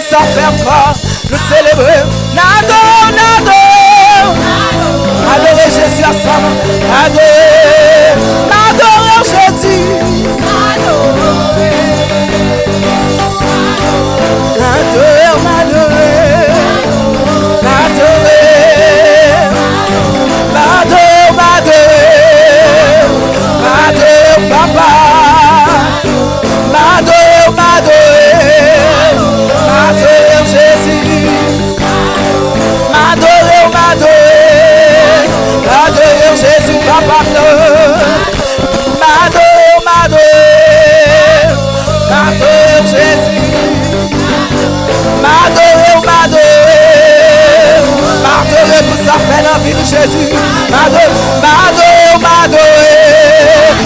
ça faire encore. Nous célébrons. Nado. Adorer Jésus ensemble. Adorer Jésus. Papa, m'adorer Jésus, m'adorer Jésus, papa, m'adorer Jésus, m'adorer pour ça fait la vie de Jésus, m'adorer.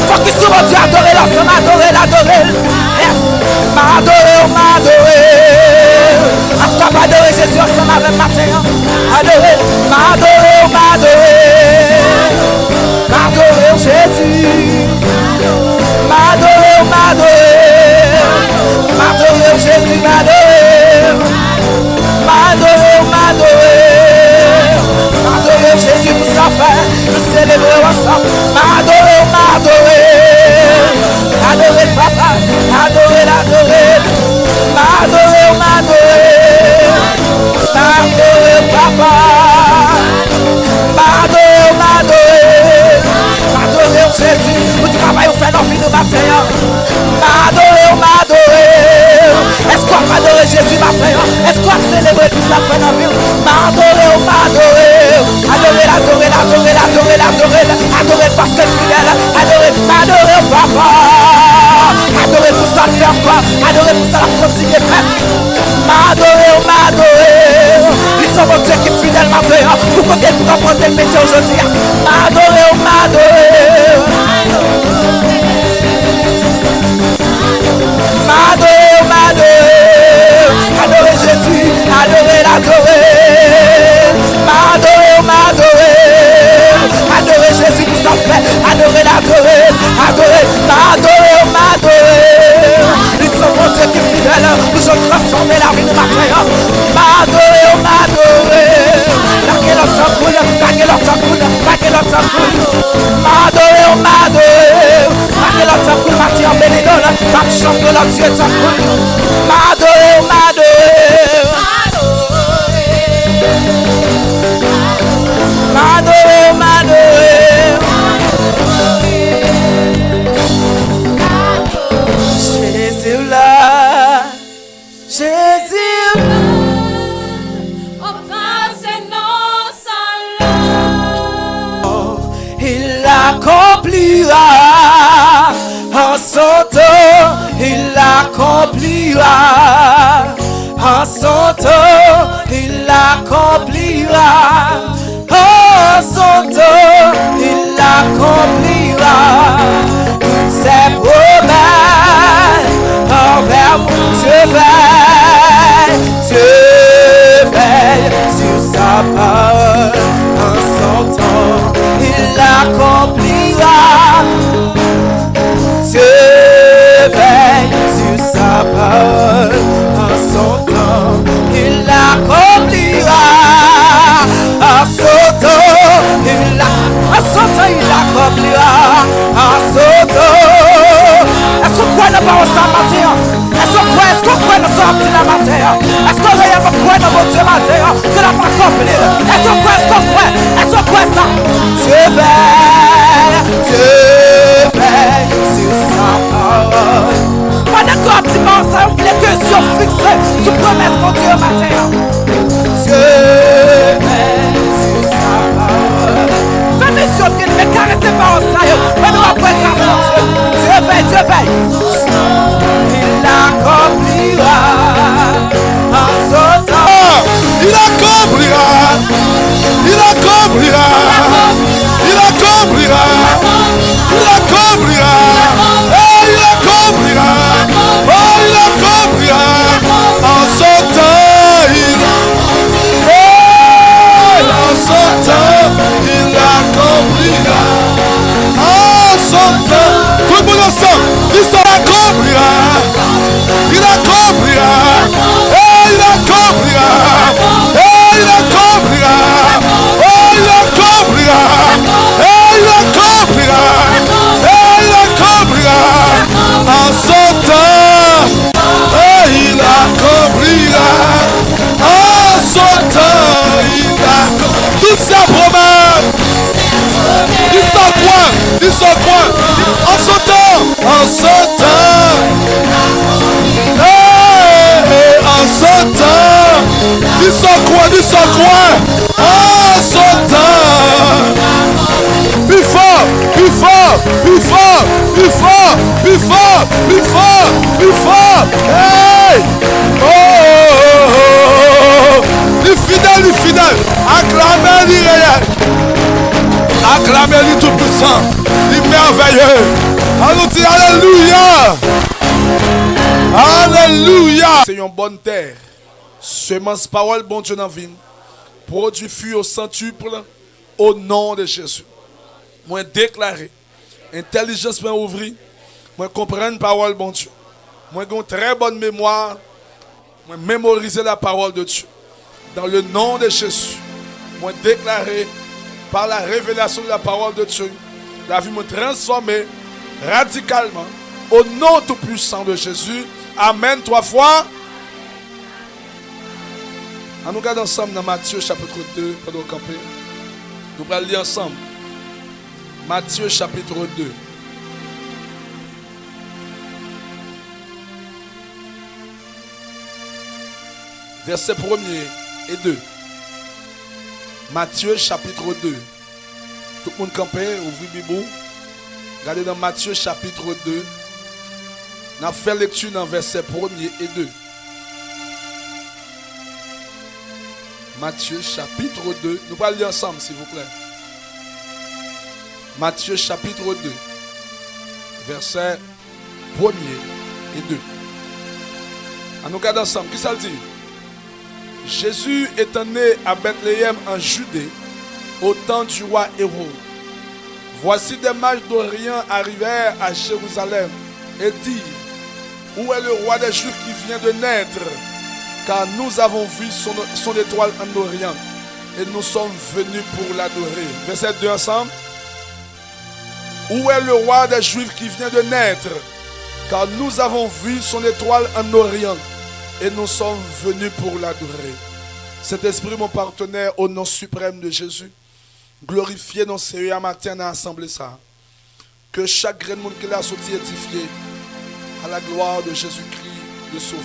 Faut qu'il soit Dieu adorer l'ensemble, adorer. M'adorer. Est-ce qu'on va adorer Jésus ensemble avec matin? M'adorer Jésus. M'adorer Jésus, m'adorer Jésus pour sa fête, nous célébrer ensemble. M'adorer papa, adorer. M'adorer papa, m'adorer Jésus, pour du travail au fait l'envie de matin. M'adorer. Est-ce qu'on va adorer Jésus matin? Est-ce qu'on va célébrer tout ça fait l'envie? M'adorer parce que fidèle, adorer papa, adorer pour ça faire quoi? Adorer pour ça la continuer faire. M'adorer. Ils sont mon Dieu qui est fidèle matin. Pour qu'on ait pour apprendre le métier aujourd'hui. M'adorer. Adorer Jésus, adorer. Adorer Jésus pour sa fait, adorer. Ils sont mon Dieu qui est fidèle, nous sommes transformés la vie de matin. M'adorer. M'adorer. Jésus là, Jésus là. Il accomplira en son temps, il accomplira en son temps, il accomplira en son temps, il accomplira toutes ses promesses envers mon Dieu veille sur sa parole en son temps, il accomplira. Dieu veille sur sa parole en son temps, il l'accomplira. En son temps, il l'accomplira. En son temps. Est-ce qu'on croit dans parole ça matin? Est-ce qu'on croit dans ça matin? Est-ce qu'on croit dans mon Dieu matin? Que la pas accompli. Est-ce qu'on croit ça? Dieu veille sur sa parole. Pendant que l'optimum, ça on voulait que Dieu fixe sur promesse mon Dieu matin. Dieu veille sur sa parole. Fais-moi sur bien, mais caressez pas en ça. Mais nous après grâce mon Dieu. Dieu veille. Il l'accomplira en son temps. Il accomplira. En son temps. Dis son coin. Oh, son temps. Plus fort, plus fort, plus fort, plus fort, plus fort, plus fort, plus fort. Hey! Oh, oh, oh. Du fidèle. Acclamez-le réel. Acclamez-le tout puissant. Du merveilleux. Allons dire alléluia. Alléluia. C'est une bonne terre. Semence parole, bon Dieu dans la vie. Produit fruit au centuple au nom de Jésus. Moi déclaré. Intelligence m'a ouvri. Moi comprendre parole, bon Dieu. Moi j'ai une très bonne mémoire. Moi mémoriser la parole de Dieu. Dans le nom de Jésus. Moi déclaré par la révélation de la parole de Dieu. La vie m'a transformé radicalement. Au nom tout puissant de Jésus. Amen. 3 fois. On nous regarde ensemble dans Matthieu chapitre 2. Pendant camper. Nous allons lire ensemble. Matthieu chapitre 2. Versets 1er et 2. Matthieu chapitre 2. Tout le monde campé, ouvrez Bible. Regardez dans Matthieu chapitre 2. On a fait lecture dans versets 1er et 2. Matthieu chapitre 2. Nous allons lire ensemble, s'il vous plaît. Matthieu chapitre 2. Versets 1er et 2. On nous regarde ensemble. Qui ça le dit? Jésus étant né à Bethléem en Judée, au temps du roi Hérode. Voici des mages d'Orient arrivèrent à Jérusalem et dirent: où est le roi des Juifs qui vient de naître? Car nous avons vu son étoile en Orient et nous sommes venus pour l'adorer. Verset 2 ensemble. Où est le roi des Juifs qui vient de naître? Car nous avons vu son étoile en Orient et nous sommes venus pour l'adorer. Cet esprit, mon partenaire, au nom suprême de Jésus, glorifié dans ce matin dans l'assemblée ça. Que chaque grain de monde qui l'a sorti édifié à la gloire de Jésus-Christ, le Sauveur.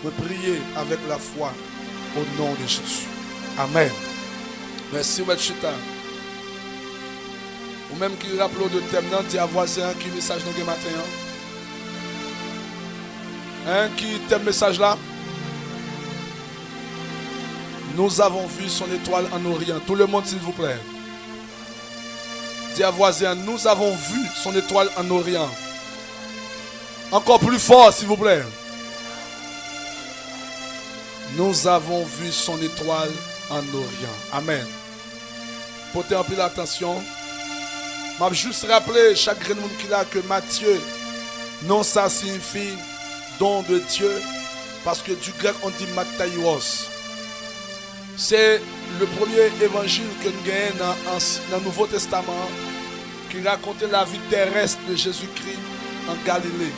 Me prier avec la foi au nom de Jésus. Amen. Merci, M. Chita. Ou même qui rappelle de thème, non, dit à voisin qui message nous matin. Hein, qui t'aime message là? Nous avons vu son étoile en Orient. Tout le monde, s'il vous plaît. Dis à voisin, nous avons vu son étoile en Orient. Encore plus fort, s'il vous plaît. Nous avons vu son étoile en Orient. Amen. Portez un peu l'attention. Je vais juste rappeler chaque grain de monde qu'il a que Matthieu, non, ça signifie don de Dieu, parce que du grec on dit Mattaios. C'est le premier évangile que nous avons dans le Nouveau Testament qui racontait la vie terrestre de Jésus-Christ en Galilée.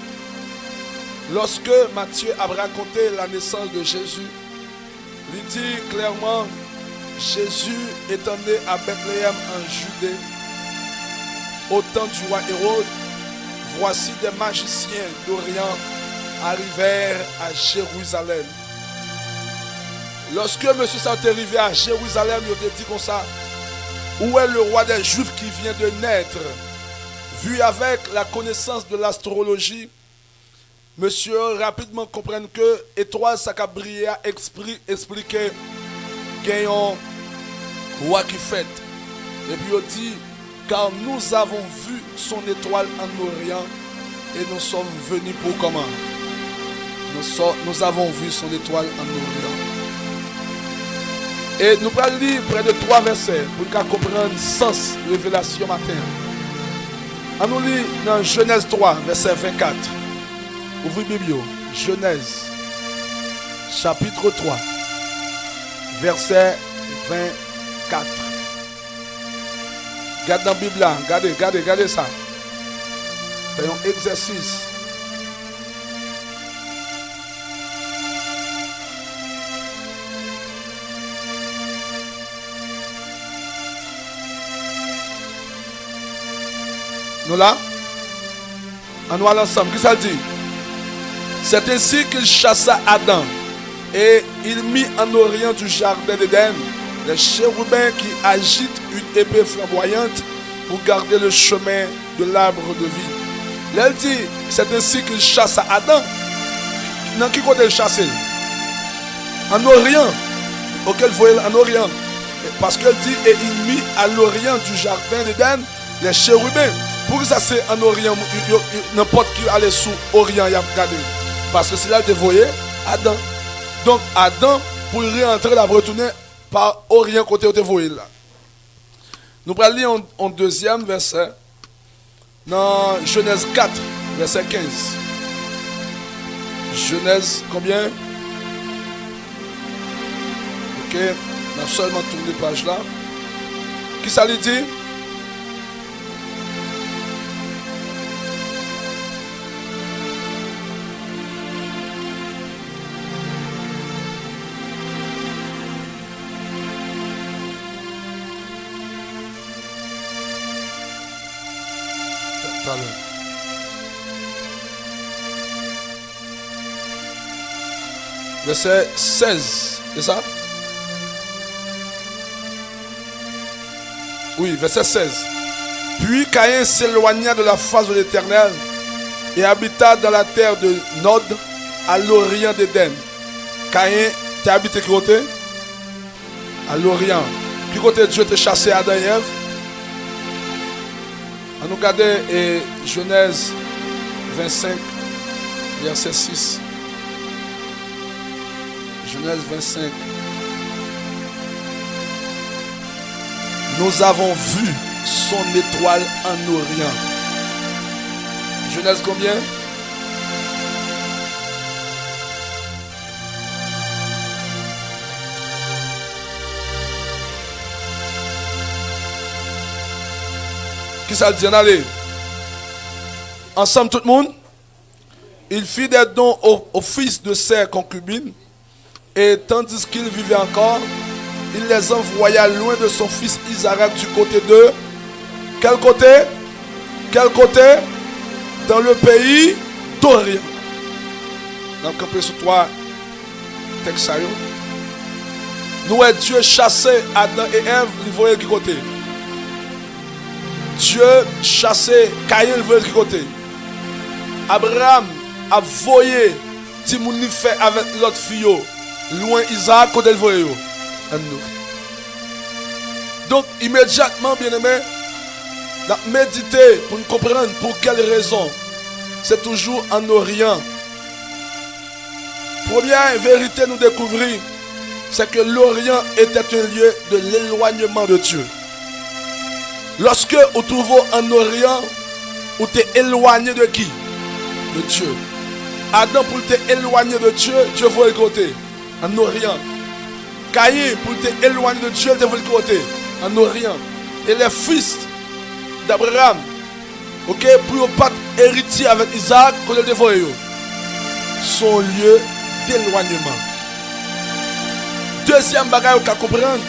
Lorsque Matthieu a raconté la naissance de Jésus, il dit clairement: Jésus étant né à Bethléem en Judée, au temps du roi Hérode, voici des magiciens d'Orient arrivèrent à Jérusalem. Lorsque monsieur est arrivé à Jérusalem, il a dit comme ça: où est le roi des Juifs qui vient de naître? Vu avec la connaissance de l'astrologie, monsieur rapidement comprend que étoile ça a brillé à expliquer qu'il y a un roi qui fête. Et puis il dit: car nous avons vu son étoile en Orient et nous sommes venus pour comment? Nous avons vu son étoile en Orient. Et nous allons lire près de 3 versets pour comprendre le sens de révélation matin. On nous lit dans Genèse 3, verset 24. Ouvrez Bible. Genèse, chapitre 3, verset 24. Regardez dans la Bible là. Regardez ça. Faisons un exercice. Nous là, on va ensemble. Qu'est-ce que ça dit? C'est ainsi qu'il chassa Adam Et il mit en orient du jardin d'Éden les chérubins qui agitent une épée flamboyante pour garder le chemin de l'arbre de vie. Là, il dit, c'est ainsi qu'il chasse à Adam. Dans qui côté il chasse? En orient. Auquel vous voyez en orient. Parce qu'elle dit, et il mit à l'orient du jardin d'Éden les chérubins. Pour ça, c'est en orient. N'importe qui allait sous orient, il y a regardé. Parce que c'est là que vous voyez Adam. Donc, Adam, pour rentrer là, retourner par orient côté où vous voyez là. Nous allons lire en deuxième verset. Dans Genèse 4, verset 15. Genèse, combien? Ok, on a seulement tourné page là. Qui ça lui dit? Verset 16, c'est ça? Oui, verset 16. Puis Caïn s'éloigna de la face de l'Éternel et habita dans la terre de Nod à l'orient d'Éden. Caïn, tu as habité quel côté? À l'orient. Qui côté Dieu t'a chassé Adam et Ève? On nous regarde Genèse 25, verset 6. Genèse 25. Nous avons vu son étoile en orient. Genèse combien? Qui ça dit? Allez. Ensemble tout le monde. Il fit des dons au fils de ses concubines. Et tandis qu'il vivait encore, il les envoya loin de son fils Isaac du côté de... Quel côté? Quel côté? Dans le pays d'Orient. Donc, on peut sur toi, texte. Nous, Dieu chassé Adam et Ève, il voyait de quel côté? Dieu chassé Caïn, il voyait de quel côté? Abraham a voyé Timouni fait avec l'autre fille. Loin Isaac, côté le voyait. Donc, immédiatement, bien-aimé, méditer pour nous comprendre pour quelle raison. C'est toujours en Orient. Première vérité nous découvrir, c'est que l'Orient était un lieu de l'éloignement de Dieu. Lorsque vous trouvez en Orient, vous êtes éloigné de qui? De Dieu. Adam, pour t'être éloigné de Dieu, Dieu voit le côté. En Orient. Caïn, pour t'être éloigné de Dieu, Dieu voit le côté. En Orient. Et les fils d'Abraham, ok, pour ne pas héritier avec Isaac, qu'on le dévoie, son lieu d'éloignement. Deuxième bagage qu'on comprendre,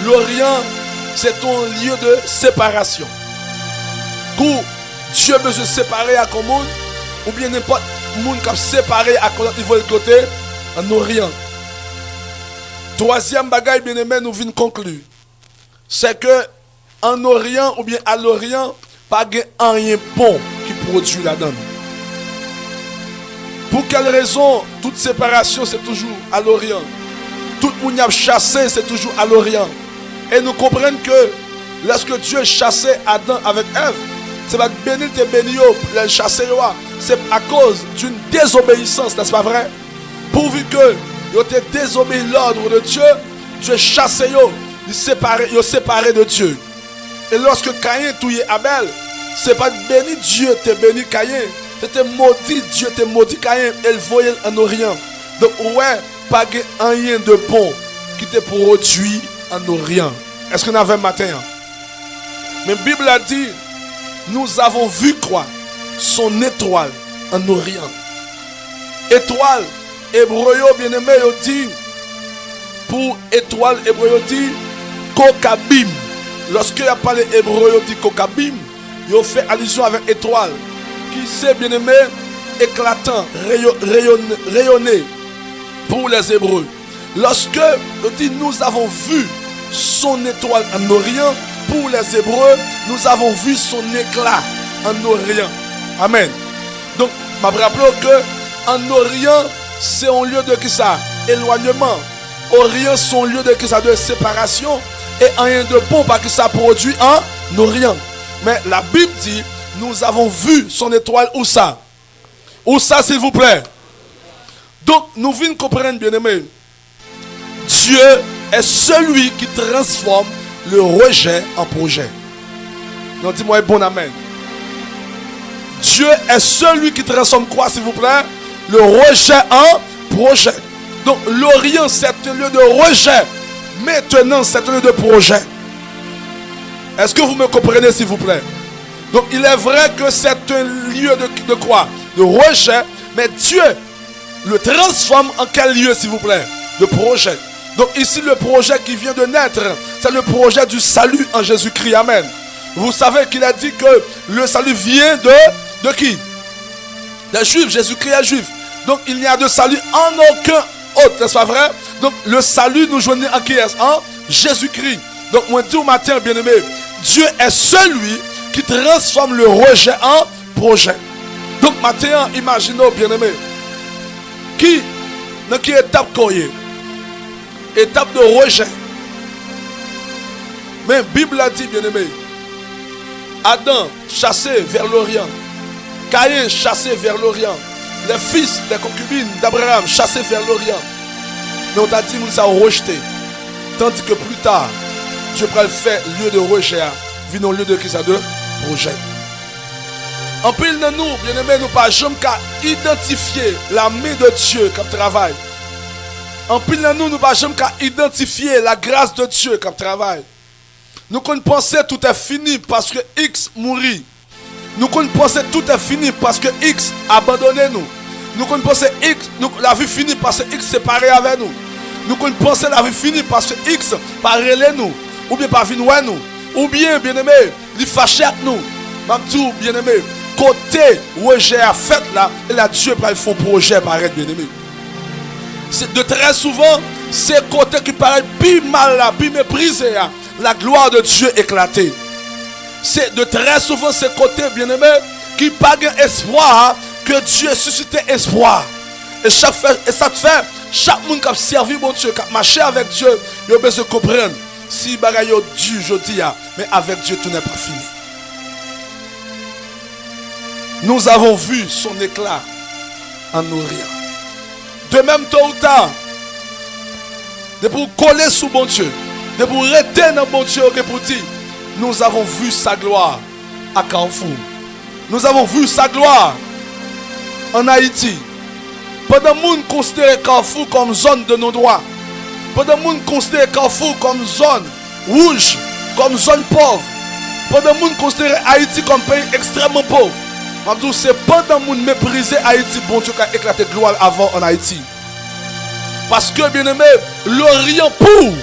l'Orient, c'est un lieu de séparation. Quand Dieu veut se séparer à monde, ou bien n'importe monde qui a séparé à côté, en Orient. Troisième bagage, bien aimé, nous venons conclure. C'est que en Orient ou bien à l'Orient, pas rien bon qui produit la donne. Pour quelle raison toute séparation c'est toujours à l'Orient? Tout le monde a chassé c'est toujours à l'Orient. Et nous comprenons que lorsque Dieu chassait Adam avec Ève, c'est pas bénir tes bénis, les chasser, c'est à cause d'une désobéissance, n'est-ce pas vrai? Pourvu que ils ont désobéi l'ordre de Dieu, Dieu chassait, il séparé de Dieu. Et lorsque Caïn touillait Abel, c'est pas béni Dieu t'es béni Caïn, c'était maudit Dieu t'es maudit Caïn, elle voyait en Orient. Donc ouais, pas rien de bon qui te produit en Orient. Est-ce qu'on avait un matin? Mais la Bible a dit, nous avons vu quoi? Son étoile en Orient. Étoile, hébreu bien-aimé, il dit, pour étoile, hébreu dit, kokabim. Lorsque il a parlé hébreu, il dit kokabim, il fait allusion avec étoile, qui c'est bien-aimé, éclatant, rayonné. pour les Hébreux. Lorsque on dit nous avons vu son étoile en Orient, pour les Hébreux, nous avons vu son éclat en Orient. Amen. Donc, je me rappelle que en Orient, c'est un lieu de qui ça? Éloignement. Orient, c'est un lieu de qui ça? De séparation. Et rien de bon parce que ça produit en Orient. Mais la Bible dit, nous avons vu son étoile où ça? Où ça, s'il vous plaît? Donc, nous venons comprendre, bien-aimés. Dieu est celui qui transforme le rejet en projet. Donc, dis-moi bon amen. Dieu est celui qui transforme quoi, s'il vous plaît? Le rejet en projet. Donc, l'Orient, c'est un lieu de rejet. Maintenant, c'est un lieu de projet. Est-ce que vous me comprenez, s'il vous plaît? Donc, il est vrai que c'est un lieu de quoi? De rejet. Mais Dieu le transforme en quel lieu, s'il vous plaît? De projet. Donc, ici, le projet qui vient de naître, c'est le projet du salut en Jésus-Christ. Amen. Vous savez qu'il a dit que le salut vient de qui? Des Juifs. Jésus-Christ est juif. Donc, il n'y a de salut en aucun autre. N'est-ce pas vrai? Donc, le salut nous joignit en qui est? En Jésus-Christ. Donc, moi, dis au matin, bien-aimé, Dieu est celui qui transforme le rejet en projet. Donc, matin, imaginons, bien-aimé, dans quelle étape qu'on est? Étape de rejet. Mais la Bible a dit, bien-aimé, Adam chassé vers l'Orient, Caïn chassé vers l'Orient, les fils des concubines d'Abraham chassés vers l'Orient. Mais on t'a dit, nous avons rejeté. Tandis que plus tard, Dieu pourra le faire lieu de rejet, vient au lieu de qui ça? De projet. En pile de nous, bien-aimés, nous pas jamais qu'à identifier la main de Dieu comme travail. En pile de nous, nous pas jamais qu'à identifier la grâce de Dieu comme travail. Nous pensons que tout est fini parce que X mourit. Nous pensons que tout est fini parce que X a abandonné nous. Nous pensons que X, la vie finie parce que X séparé avec nous. Nous pensons que la vie finie parce que X pas relé nous. Ou bien pas venir nous. Ou bien, bien-aimé, il fâché avec nous. Même bien-aimé, côté rejet à fait là, et là Dieu va faire un projet pareil, bien-aimé. C'est de très souvent, c'est côté qui paraît plus mal là, plus méprisé là, la gloire de Dieu éclatée. C'est de très souvent ce côté, bien-aimé, qui pas espoir, que Dieu suscite espoir. Et ça fait, chaque monde qui a servi mon Dieu, qui a marché avec Dieu, il a besoin de comprendre. Si bagaille Dieu, je dis, mais avec Dieu, tout n'est pas fini. Nous avons vu son éclat en Orient. De même, tôt ou tard, de pour coller sous bon Dieu, de pour rester dans bon Dieu, pour dire, nous avons vu sa gloire à Carrefour. Nous avons vu sa gloire en Haïti. Pendant que nous considérons Carrefour comme zone de nos droits. Pendant que nous considérons Carrefour comme zone rouge, comme zone pauvre. Pendant que nous considérons Haïti comme pays extrêmement pauvre. C'est pendant que nous méprisons Haïti, bon Dieu qui a éclaté de gloire avant en Haïti. Parce que, bien aimé, l'Orient pour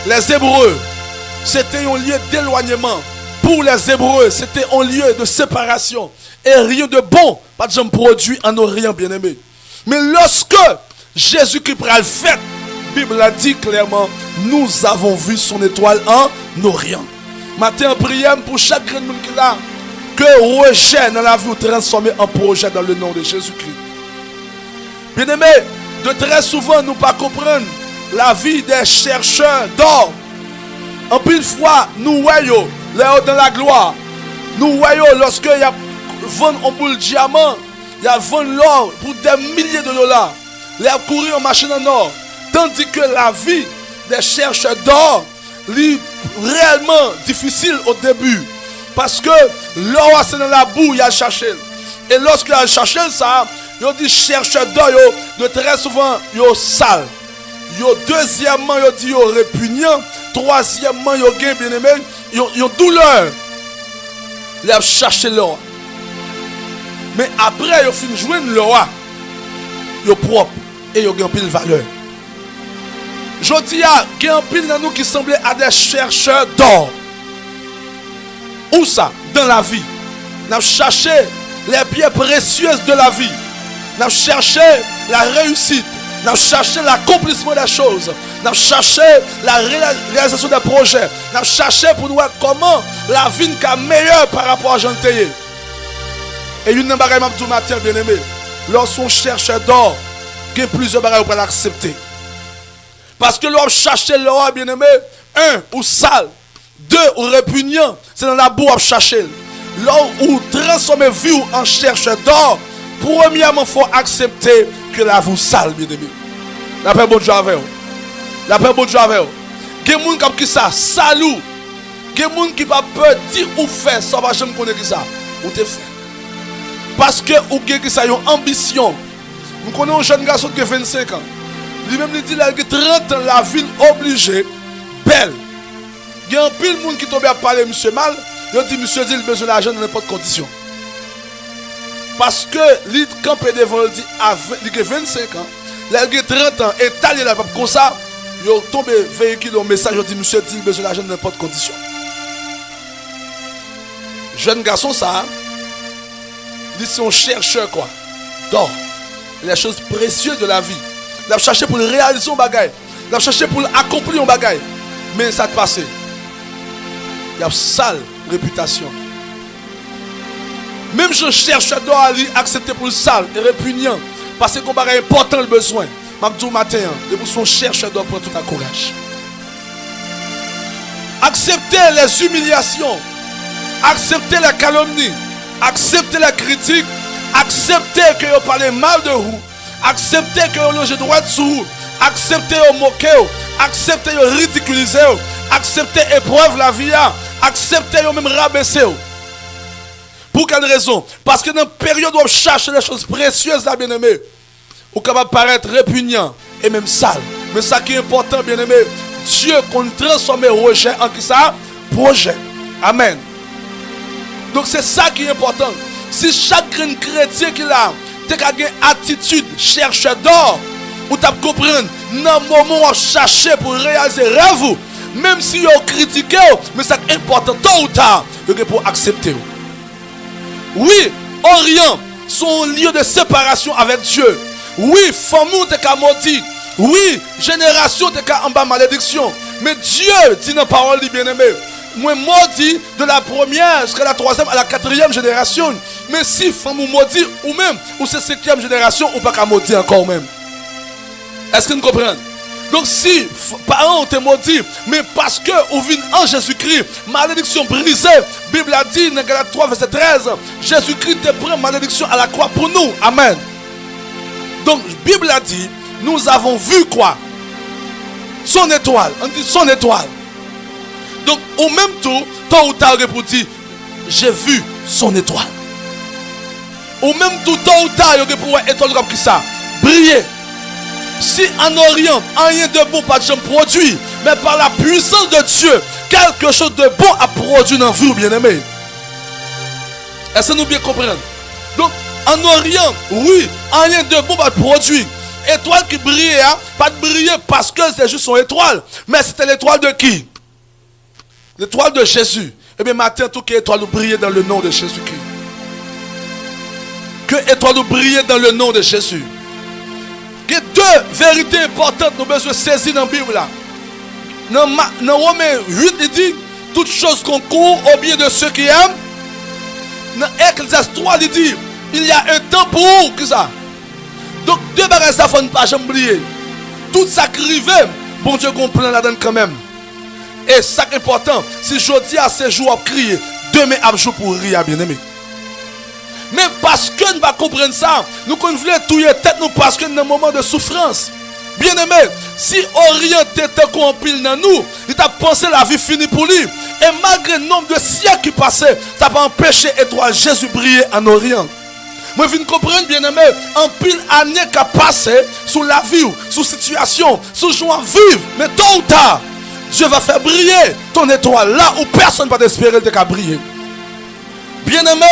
les Hébreux, c'était un lieu d'éloignement. Pour les Hébreux, c'était un lieu de séparation. Et rien de bon, pas de gens produit en Orient, bien aimé. Mais lorsque Jésus-Christ prend le fait, la Bible a dit clairement, nous avons vu son étoile en Orient. Matin, prière pour chaque grain de monde qui est là, que rejet dans la vie transformé en projet dans le nom de Jésus-Christ. Bien aimé, de très souvent, nous ne pas comprendre la vie des chercheurs d'or. En pile fois, nous voyons dans la gloire. Nous voyons lorsque il y a vendu un boule de diamant, il y a vendu l'or pour des milliers de dollars. Il y a couru en machine en or. Tandis que la vie des chercheurs d'or est réellement difficile au début. Parce que l'or c'est dans la boue, il a cherché. Et lorsqu'il a cherché ça, il a dit chercheur d'or, de très souvent, il est sale. Deuxièmement, il dit répugnant. Troisièmement, il y a bien aimé, il y a douleur. Il a cherché l'or. Mais après, il a fini de jouer l'or. Il est propre et il a une pile valeur. Je dis, il y a un pile dans nous qui semblait à des chercheurs d'or. Où ça? Dans la vie. Nous avons cherché les pierres précieuses de la vie. Nous cherchons la réussite. Nous cherchons l'accomplissement des choses. Nous cherchons la réalisation des projets. Nous cherchons pour nous voir comment la vie est meilleure par rapport à Jean-Théier. Et une bagaille m'a dit matin, bien aimé, lorsqu'on cherche d'or, il y a plusieurs bagailles pour l'accepter. Parce que l'on cherche l'or, bien aimé, un, ou sale, deux, ou répugnant, c'est dans la boue à chercher. L'or ou transformer vie en cherche d'or, premièrement, il faut accepter que la vous sale, bien aimé. La paix bon Dieu avec vous. La paix bon Dieu avec vous. Il y a des gens qui ça, salou. Il y a des gens qui pas peur dire ou faire, ça va jamais connaître ça. Ou te fait. Parce que ou qui ça, une ambition. Nous connaissons un jeune garçon qui a 25 ans. Lui-même il dit qu'il a 30 ans, la ville obligée, belle. Il y a un pile de monde qui tombe à parler monsieur mal. Il dit monsieur dit il a besoin d'argent dans n'importe quelle condition. Parce que lui campé devant il dit il a 25 ans. Là il a 30 ans, étalé là comme ça. Il a tombé véhicule un message, il dit monsieur dit il a besoin d'argent dans n'importe quelle condition. Jeune garçon ça, il dit on chercheur quoi. Donc, les choses précieuses de la vie. Il a cherché pour réaliser un bagage. Il a cherché pour accomplir un bagage. Mais ça te passe. Il y a une sale réputation. Même je cherche à accepter pour le sale et répugnant. Parce que c'est important le besoin. Mabdou matin, de vous son cherche d'or pour tout un courage. Acceptez les humiliations. Acceptez la calomnie. Acceptez la critique. Acceptez que vous parlez mal de vous. Acceptez que vous logez droit sur vous. Acceptez que vous moquez. Acceptez que vous ridiculisez. Acceptez épreuve la vie. Acceptez que vous même rabaissez. Pour quelle raison? Parce que dans la période où on cherche les choses précieuses, là, bien aimé, vous capable paraître répugnant et même sale. Mais ça qui est important, bien aimé, Dieu qu'on transforme rejet en qui ça? Projet. Amen. Donc c'est ça qui est important. Si chaque chrétien qui a une attitude cherche d'or, vous devez comprendre, dans le moment où vous cherchez pour réaliser rêve, même si vous critiquez, mais c'est important, tôt ou tard, vous pour accepter. Oui, Orient, son lieu de séparation avec Dieu. Oui, famille est maudit. Oui, génération est en bas malédiction. Mais Dieu dit dans la parole bien-aimé, moi maudit de la première jusqu'à la troisième à la quatrième génération. Mais si femme ou maudit ou même ou c'est cinquième génération ou pas qu'à maudit encore même. Est-ce que nous comprenons? Donc si parents ont été maudits, mais parce que vous venez en Jésus-Christ, malédiction brisée, Bible a dit dans Galates 3 verset 13, Jésus-Christ te prend malédiction à la croix pour nous. Amen. Donc Bible a dit, nous avons vu quoi? Son étoile. On dit son étoile. Donc au même tour, tôt ou tard pour dire, j'ai vu son étoile. Au même tour, tôt ou tard, il y a pour étoile comme ça, briller. Si en Orient, rien de bon pas de gens produit, mais par la puissance de Dieu, quelque chose de bon a produit dans la vie, bien-aimé. Est-ce que nous bien comprenons? Donc, en Orient, oui, rien de bon pas de produit. Étoile qui brillait, hein, pas de briller parce que c'est juste son étoile, mais c'était l'étoile de qui? L'étoile de Jésus. Eh bien, matin, tout qui étoile nous briller dans le nom de Jésus-Christ. Que étoile nous briller dans le nom de Jésus. Il y a deux vérités importantes que nous devons saisir dans la Bible. Dans Romains 8, il dit toutes choses concourent au bien de ceux qui aiment. Dans Ecclésiaste 3, il dit il y a un temps pour que ça. Donc, deux bagages, ça ne faut pas jamais oublier. Tout ça qui arrive, bon Dieu comprend là-dedans quand même. Et ça qui est important, si je dis à ces jours à crier, demain à jour pour rire, bien aimé. Mais parce que nous ne comprenons ça, nous voulons touiller tête nous parce que dans un moment de souffrance. Bien aimé, si Orient était compile dans nous, il t'a pensé la vie finie pour lui. Et malgré le nombre de siècles qui passaient, ça n'a pas empêché l'étoile Jésus briller en Orient. Moi, je comprends bien aimé, en pile année qui a passé sous la vie, sous situation, sous joie vive. Mais tôt ou tard, Dieu va faire briller ton étoile là où personne ne va t'espérer de briller. Bien aimé,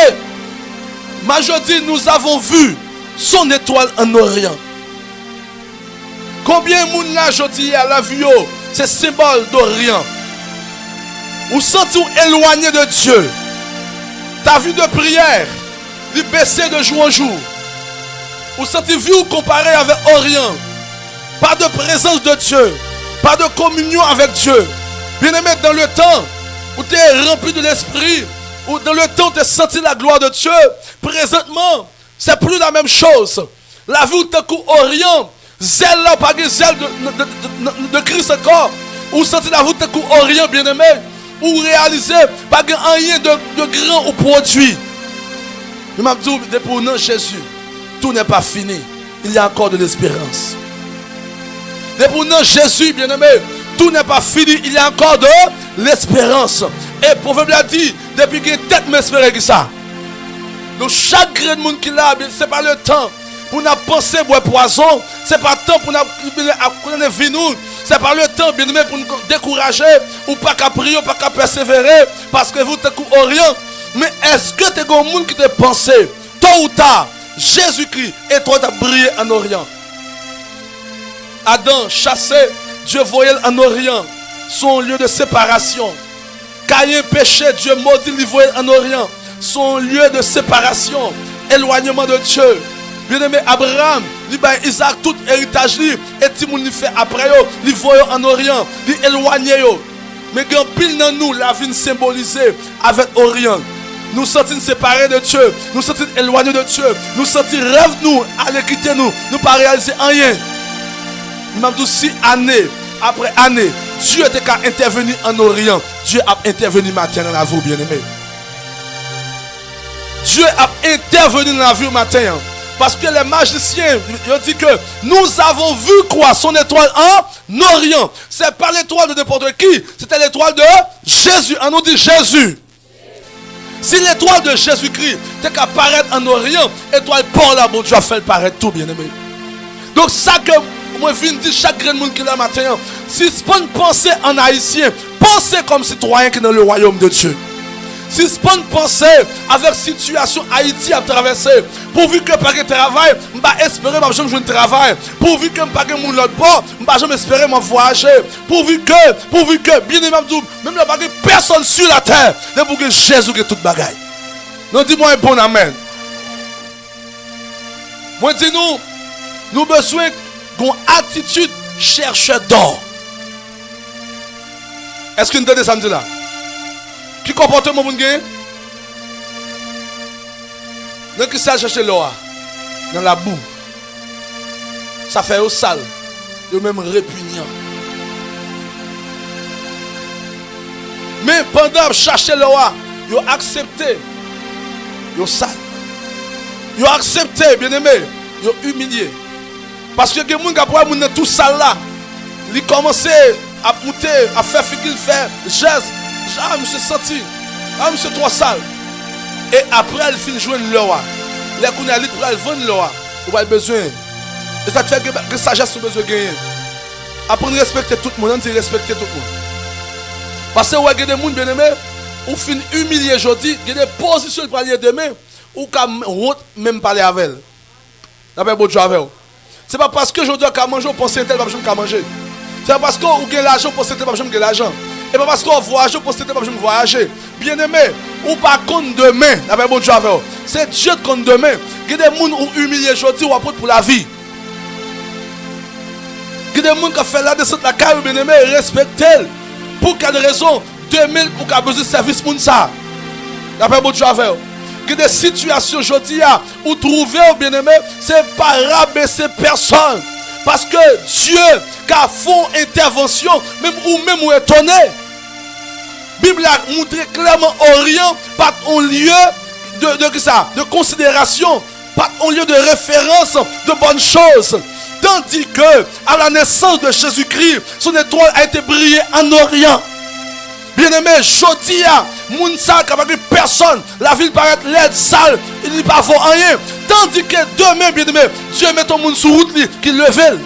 Majorité, nous avons vu son étoile en Orient. Combien de monde là aujourd'hui à la vue, c'est symbole d'Orient. Ou sentez-vous éloigné de Dieu. Ta vie de prière, il baisser de jour en jour. Ou senti vie ou comparé avec Orient. Pas de présence de Dieu. Pas de communion avec Dieu. Bien-aimé, dans le temps où tu es rempli de l'esprit, ou dans le temps où tu as senti la gloire de Dieu, présentement, c'est plus la même chose. La vie où tu es Orient, zèle là, pas de zèle de Christ encore. Ou senti la vie où tu es Orient, bien-aimé, ou réaliser pas rien de grand ou produit. Je m'a dit, pour nous, Jésus, tout n'est pas fini. Il y a encore de l'espérance. Pour nous, Jésus, bien-aimé, tout n'est pas fini. Il y a encore de l'espérance. Et le proverbe a dit, depuis que tête m'espérait que ça. Donc chaque grain de monde qui l'a, ce n'est pas le temps pour nous penser boire poison. Ce n'est pas le temps pour nous venir. Ce n'est pas le temps, bien-aimé, pour nous décourager. Ou pas qu'à prier, ou pas qu'à persévérer. Parce que vous êtes au Orient. Mais est-ce que tu es un monde qui te pense, tôt ou tard, Jésus-Christ et toi tu as brillé en Orient. Adam chassé, Dieu voyait en Orient son lieu de séparation. Caïn péché, Dieu maudit, il voyait en Orient son lieu de séparation, éloignement de Dieu. Bien-aimé Abraham, il a Isaac tout héritage et tout le monde fait après il voyait en Orient, il éloigné. Mais quand pile dans nous, la vie symbolisée avec Orient. Nous sentons séparés de Dieu. Nous sentons éloignés de Dieu. Nous sentons rêve nous, aller quitter nous. Nous pas réaliser rien. Même si année après année, Dieu était qu'à intervenir en Orient. Dieu a intervenu matin dans la vie, bien-aimé. Dieu a intervenu dans la vie matin. Parce que les magiciens, ils disent que nous avons vu quoi? Son étoile en Orient. C'est pas l'étoile de n'importe qui. C'était l'étoile de Jésus. On nous dit Jésus. Si l'étoile de Jésus-Christ t'es qu'à paraître en Orient, étoile pour la bon Dieu a fait paraître tout, bien-aimé. Donc ça que moi je viens dire chaque grand monde qui est là matin, si c'est pas une pensée en haïtien, pensez comme citoyen qui est dans le royaume de Dieu. Si c'est pas une pensée avec situation Haïti à traverser, pourvu que pas de travail, je vais espérer que je vais travail. Pourvu que je n'ai pas de mon l'autre bord, je vais espérer que voyager. Pourvu que, bien aimé, même il n'y a pas de personne sur la terre, c'est pour que Jésus ait toute bagaille. Nous dis-moi un bon amen. Moi dis nous besoin d'une attitude chercheur d'or. Est-ce que nous entendez ça me dit là? Qui comportement vous avez? Donc qui ça chercher l'eau dans la boue. Ça fait au sale, de même répugnant. Mais pendant chercher l'eau, ils ont accepté. Ils ont sale. Ils ont accepté, bien aimé. Ils ont humilié. Parce que les gens qui ont tout sale là, ils commencé à monter, à faire ce qu'il fait, geste. Ah, monsieur senti. Ah, monsieur trop sale. Et après, il finit de jouer l'eau. Les kounalites pour aller vendre l'eau. Il a besoin. Et ça fait que sagesse a besoin de gagner. Apprendre à respecter tout le monde, on dit respecter tout le monde. Parce que vous avez des gens bien aimés, ou fin humilié aujourd'hui, il y a des positions pour aller demain, ou quand même parler avec elle. D'après votre joie avec elle. C'est pas parce que aujourd'hui, on mange, on pense que tel va pas manger. C'est pas parce qu'on a l'argent, on pense que tel va pas l'argent. Et pas parce qu'on voyage, on pense que tel va pas voyager. Bien aimé, ou pas contre demain, d'après votre joie avec elle. C'est Dieu qui compte demain. Il y a des gens qui humiliés aujourd'hui, ou apportent pour la vie. Il y a des gens qui fait la descente de la carrière, bien aimé, respectez-le. Pour quelle raison? 2000 pour qu'il besoin de service pour ça. D'après votre joie avec elle. Il y a des situations aujourd'hui où trouver, bien aimé, c'est pas rabaisser personne. Parce que Dieu qui a fait intervention, même ou étonné. La Bible a montré clairement Orient, pas un lieu de considération, pas un lieu de référence de bonnes choses. Tandis que à la naissance de Jésus-Christ, son étoile a été brillée en Orient. Bien-aimé, Jodia, Mounsa, personne, la ville paraît laide, sale, il n'y a pas rien. Tandis que demain, bien-aimé, Dieu met ton monde sur route qui lève.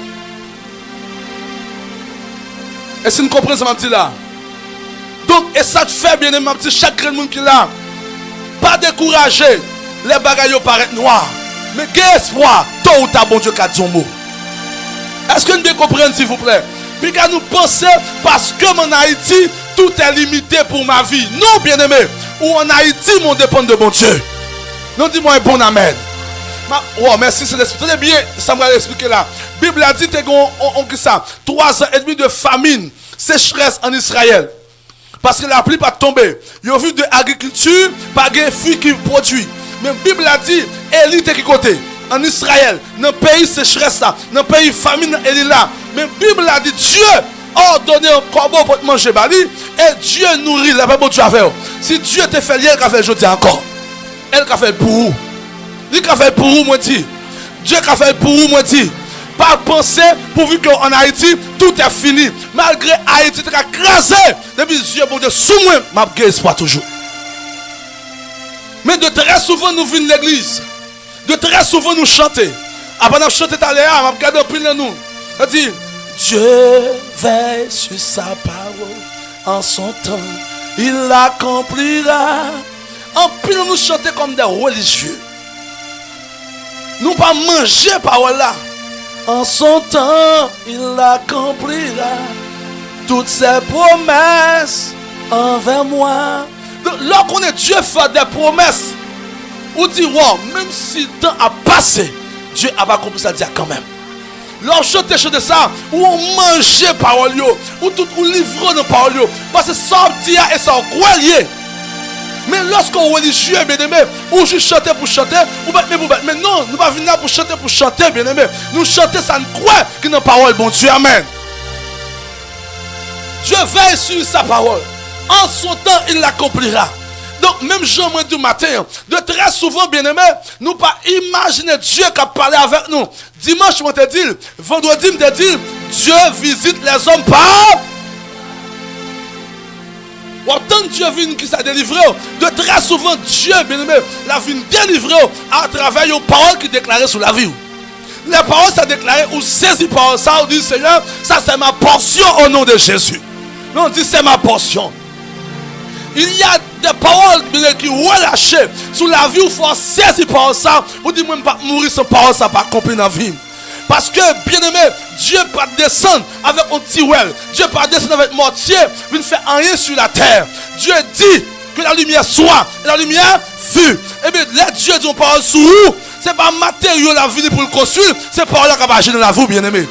Et si nous comprenons ce que je dis là. Donc, et ça te fait, bien-aimé, chaque monde qui est là, pas décourager, les bagailles paraissent noirs. Mais quel espoir, tôt ou tard, bon Dieu, qu'a dit un mot. Est-ce que nous bien comprenons, s'il vous plaît? Puis quand nous pensons, parce que en Haïti, tout est limité pour ma vie. Non, bien-aimé. Ou en Haïti, mon dépend de mon Dieu. Non, dis-moi un bon amen. Oh, merci, c'est l'esprit. Tenez bien, ça m'a expliqué là. La Bible a dit que on ça 3 ans et demi de famine, sécheresse en Israël. Parce que la pluie pas tombé. Ils ont vu de l'agriculture, pas de fruits qui produit. Mais la Bible a dit, Élie était qui côté? En Israël, dans le pays sécheresse là, dans le pays famine, Élie là. Mais la Bible a dit, Dieu a donné un corbeau pour te manger bali, et Dieu nourrit la paix Dieu a fait. Si Dieu te fait lien, il a fait jeudi encore. Elle a fait pour vous. Il a fait pour vous, moi dit. Dieu a fait pour vous, moi dit. Pas penser pourvu qu'en Haïti, tout est fini. Malgré Haïti, tu as crasé. Depuis Dieu, bon Dieu, sous moi, m'a gagné espoir toujours. Mais de très souvent, nous venons de l'église. De très souvent, nous chantons. Après, nous chantons à l'air, m'a gardé un pile de nous. On dit, Dieu veille sur sa parole. En son temps, il l'accomplira. En pile, nous chantons comme des religieux. Nous pas manger parole là. En son temps, il accomplira toutes ses promesses envers moi. Donc, lorsqu'on est Dieu fait des promesses, on dit, wow, même si le temps a passé, Dieu a pas accompli ça quand même. Lorsqu'on chante ça, ou on mange parole, ou tout on livre nos paroles, parce que ça dit et ça croit lié. Mais lorsqu'on est religieux, bien aimé, ou juste chanter pour chanter, ou battre pour battre. Mais non, nous ne pas venir pour chanter, bien aimé. Nous chanter, ça ne croit que nos paroles, bon Dieu, amen. Dieu veille sur sa parole. En son temps, il l'accomplira. Donc, même Jean-Moi du matin, de très souvent, bien aimé, nous pas imaginer Dieu qui a parlé avec nous. Dimanche, je te dis, vendredi, je te dis, Dieu visite les hommes par. Autant Dieu vient qui s'est délivré, de très souvent Dieu, bien aimé, la vie délivré à travers les paroles qui déclaraient sur la vie. Les paroles sont déclarées, ou saisi par ça, on dit Seigneur, ça c'est ma portion au nom de Jésus. Non, on dit c'est ma portion. Il y a des paroles qui relâchées sur la vie, où il faut saisir par ça, ou dit même pas mourir sans parole, ça pas accomplir dans la vie. Parce que, bien aimé, Dieu ne peut pas descendre avec un petit well. Dieu ne peut pas descendre avec mortier. Il ne fait rien sur la terre. Dieu dit que la lumière soit. Et la lumière fut. Et bien, là, Dieu dit une parole sur vous. Ce n'est pas matériau la vie pour le construire. C'est parole qui va agir dans la vie, bien aimé.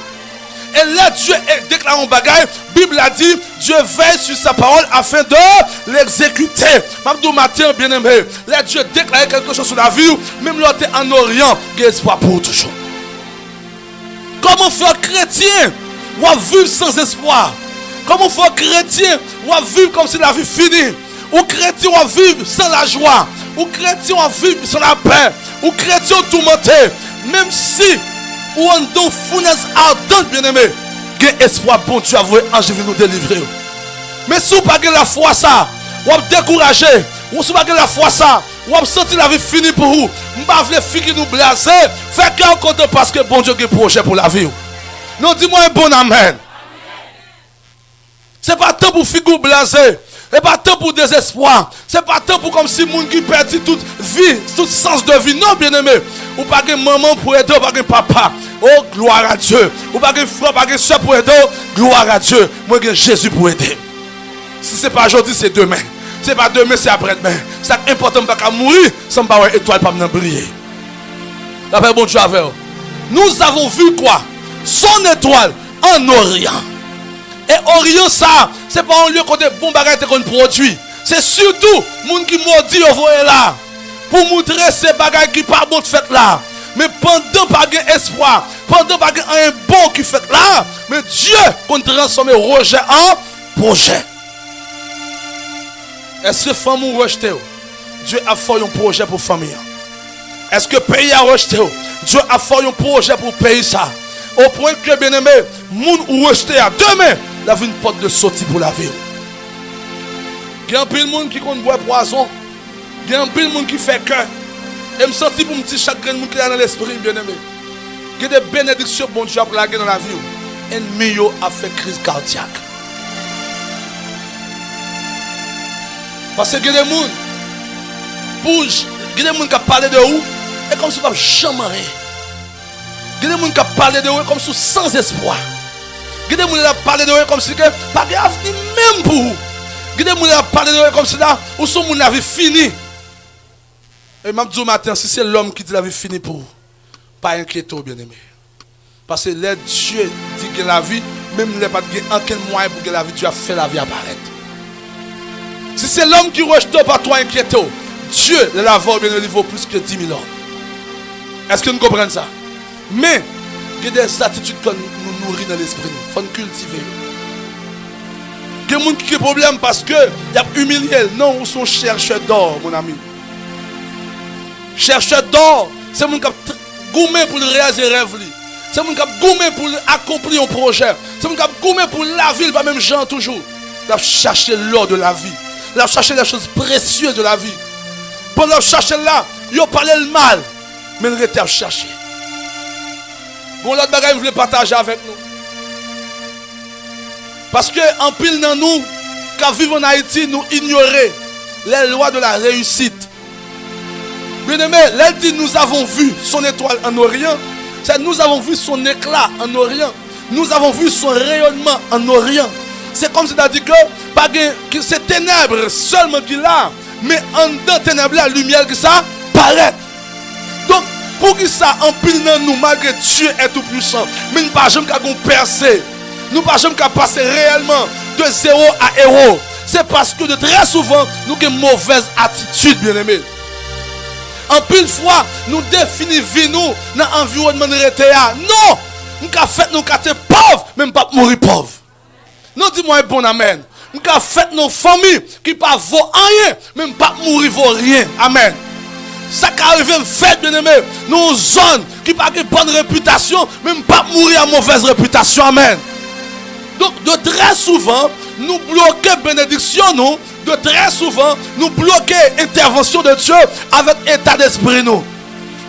Et là, Dieu déclare un bagage. La Bible a dit, Dieu veille sur sa parole afin de l'exécuter. Même matin, bien aimé, là, Dieu déclare quelque chose sur la vie. Même là, tu es en Orient, il y a espoir pour toujours. Comment faire chrétien ou vivre sans espoir? Comment faire chrétien ou vivre comme si la vie finie? Ou chrétien ou vivre sans la joie? Ou chrétien ou vivre sans la paix? Ou chrétien tourmenté? Même si ou en don fournaise ardente, bien aimé, il y a espoir, bon Dieu, à vous, ange vient nous délivrer. Mais si vous n'avez pas la foi, ça, ou découragé, ou si vous n'avez pas la foi, ça, ou vous sentez la vie finie pour vous, vous ne les filles qui nous blasent, faites qu'un compte parce que bon Dieu a un projet pour la vie. Non, dis-moi un bon amen. Ce n'est pas temps pour figure blasée. Ce n'est pas temps pour désespoir. Ce n'est pas temps pour comme si moun qui perdit toute vie, tout sens de vie. Non, bien aimé. Ou pas de maman pour aider, ou pas de papa. Oh, gloire à Dieu. Ou pas de frère, pas de soeur pour aider. Gloire à Dieu. Moi, j'ai Jésus pour aider. Si ce n'est pas aujourd'hui, c'est demain. Ce n'est pas demain, c'est après-demain. C'est important de ne pas mourir sans pas avoir étoile pour me briller. La paix, bon Dieu, avec vous. Nous avons vu quoi? Son étoile en Orient. Et Orient, ça, c'est pas un lieu où des bons bagages qu'on produit. C'est surtout les gens qui maudit au voyer là. Pour montrer ces bagages qui pas bon de fait là. Mais pendant pas espoir, pendant pas un bon qui fait là, mais Dieu qu'on transforme rejet en projet. Est-ce que femme ou rejeté? Dieu a fait un projet pour famille. Est-ce que le pays a rejeté? Dieu a fait un projet pour le pays ça. Au point que, bien aimé, moun ou rejeté à demain, la vie une porte de sortie pour la vie. Il y a un peu de monde qui compte boire poison. Il y a un peu de monde qui fait cœur. Et me sentis pour me dire chaque grain de monde qui est dans l'esprit, bien aimé. Il y a des bénédictions bon Dieu pour la guerre dans la vie. Ennemi a fait crise cardiaque. Parce que il y a des gens qui ont parlé de vous, et comme si vous n'avez jamais rien. Il y a des gens qui ont parlé de vous comme si sans espoir. Il y a des gens qui ont parlé de vous comme si pas de avenir même pour vous. Il y a des gens qui ont parlé de vous comme si là, où son monde la vie finie. Et même du matin, si c'est l'homme qui dit la vie finie pour vous, pas inquiéter, bien-aimé. Parce que là, Dieu dit que la vie, même les pas de aucun moyen pour que la vie, Dieu a fait la vie apparaître. Si c'est l'homme qui rejette pas toi inquiété, Dieu le lave bien il vaut plus que 10 000 hommes. Est-ce que nous comprenons ça? Mais il y a des attitudes que nous nourrissons dans l'esprit. Il faut nous cultiver. Il y a des gens qui ont des problèmes parce qu'il y a humilié. Non, ou sont chercheurs d'or, mon ami. Chercheurs d'or, c'est mon qui a gourmé pour réaliser rêve. C'est mon qui a gourmé pour accomplir un projet. C'est mon qui a gourmé pour la vie, pas même gens toujours. Il a cherché l'or de la vie. Il a cherché les choses précieuses de la vie. Pendant qu'il cherche là, il a parlé le mal. Mais il a cherché. Bon, l'autre bagage, je voulais partager avec nous. Parce que en pile dans nous, quand vivons en Haïti, nous ignorons les lois de la réussite. Bien aimé, elle dit nous avons vu son étoile en Orient. C'est nous avons vu son éclat en Orient. Nous avons vu son rayonnement en Orient. C'est comme si tu as dit que c'est ténèbres seulement qu'il a. Mais en dedans ténèbres, la lumière qui ça paraît. Donc, pour que ça empile dans nous, malgré Dieu est tout puissant, mais nous ne pouvons jamais percer. Nous ne pouvons jamais passer réellement de zéro à héros. C'est parce que de très souvent, nous avons une mauvaise attitude, bien aimé. En pile fois, nous définissons vie nous dans l'environnement de RTA. Non! Nous avons fait nous être pauvres, même pas mourir pauvres. Non, dis-moi un bon amen. Nous avons fait nos familles qui ne vaut rien, même pas mourir vaut rien. Amen. Ça qui arrive fait, bien aimé, nous zones qui n'ont pas de bonne réputation, même pas mourir à mauvaise réputation. Amen. Donc, de très souvent, nous bloquons bénédiction, nous. De très souvent, nous bloquons intervention de Dieu avec état d'esprit, nous.